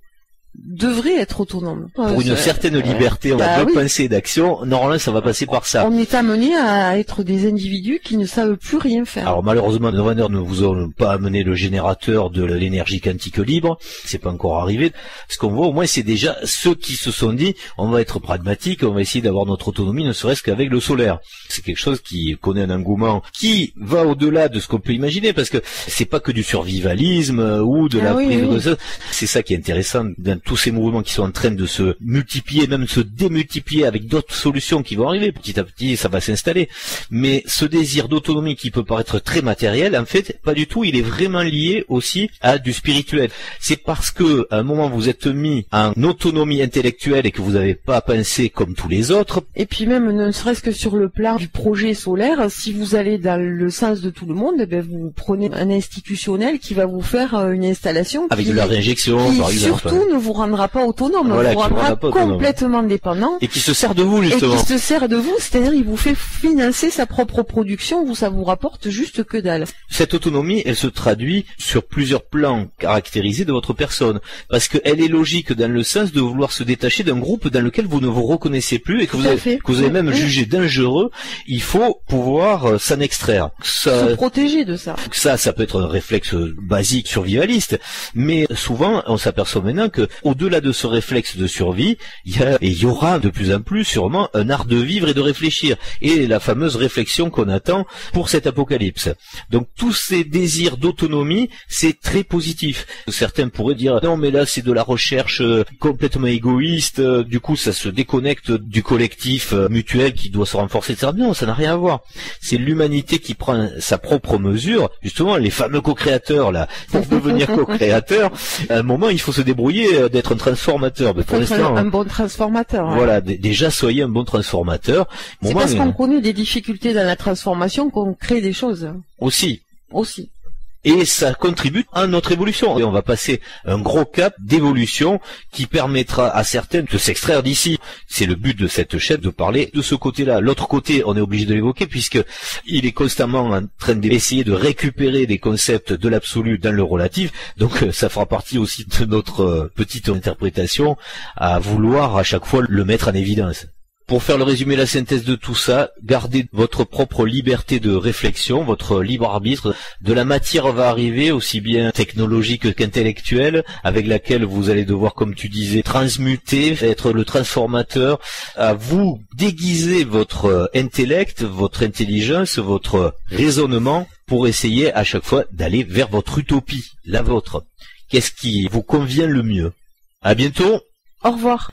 devrait être autonome. Pour une certaine liberté, on a de pensée et d'action, normalement ça va passer par ça. On est amené à être des individus qui ne savent plus rien faire. Alors malheureusement, nos vendeurs ne vous ont pas amené le générateur de l'énergie quantique libre, c'est pas encore arrivé. Ce qu'on voit au moins c'est déjà ceux qui se sont dit, on va être pragmatique, on va essayer d'avoir notre autonomie ne serait-ce qu'avec le solaire. C'est quelque chose qui connaît un engouement qui va au-delà de ce qu'on peut imaginer parce que c'est pas que du survivalisme ou de la prise de ça. C'est ça qui est intéressant dans tous ces mouvements qui sont en train de se multiplier, même se démultiplier avec d'autres solutions qui vont arriver. Petit à petit, ça va s'installer. Mais ce désir d'autonomie qui peut paraître très matériel, en fait, pas du tout. Il est vraiment lié aussi à du spirituel. C'est parce que à un moment vous êtes mis en autonomie intellectuelle et que vous n'avez pas pensé comme tous les autres. Et puis même, ne serait-ce que sur le plan du projet solaire, si vous allez dans le sens de tout le monde, ben vous prenez un institutionnel qui va vous faire une installation avec de la réinjection, par exemple. Surtout ne vous rendra pas autonome, vous rendra complètement dépendant. Et qui se sert de vous, justement. Et qui se sert de vous, c'est-à-dire il vous fait financer sa propre production, ça vous rapporte juste que dalle. Cette autonomie, elle se traduit sur plusieurs plans caractérisés de votre personne. Parce qu'elle est logique dans le sens de vouloir se détacher d'un groupe dans lequel vous ne vous reconnaissez plus et que vous avez même jugé dangereux. Il faut pouvoir s'en extraire. Se protéger de ça. Ça peut être un réflexe basique, survivaliste. Mais souvent, on s'aperçoit maintenant que au-delà de ce réflexe de survie, il y aura de plus en plus sûrement un art de vivre et de réfléchir, et la fameuse réflexion qu'on attend pour cet apocalypse. Donc tous ces désirs d'autonomie, c'est très positif. Certains pourraient dire non mais là c'est de la recherche complètement égoïste, du coup ça se déconnecte du collectif mutuel qui doit se renforcer, etc. Non, ça n'a rien à voir. C'est l'humanité qui prend sa propre mesure, justement les fameux co-créateurs là, pour devenir co-créateurs, à un moment il faut se débrouiller d'être un transformateur. Mais pour l'instant, un bon transformateur. Voilà, déjà soyez un bon transformateur. C'est parce qu'on connaît des difficultés dans la transformation qu'on crée des choses. Aussi. et ça contribue à notre évolution. Et on va passer un gros cap d'évolution qui permettra à certaines de s'extraire d'ici. C'est le but de cette chaîne, de parler de ce côté-là. L'autre côté, on est obligé de l'évoquer puisque il est constamment en train d'essayer de récupérer des concepts de l'absolu dans le relatif. Donc ça fera partie aussi de notre petite interprétation à vouloir à chaque fois le mettre en évidence. Pour faire le résumé, la synthèse de tout ça, gardez votre propre liberté de réflexion, votre libre arbitre. De la matière va arriver, aussi bien technologique qu'intellectuelle, avec laquelle vous allez devoir, comme tu disais, transmuter, être le transformateur. À vous déguiser votre intellect, votre intelligence, votre raisonnement, pour essayer à chaque fois d'aller vers votre utopie, la vôtre. Qu'est-ce qui vous convient le mieux? À bientôt. Au revoir.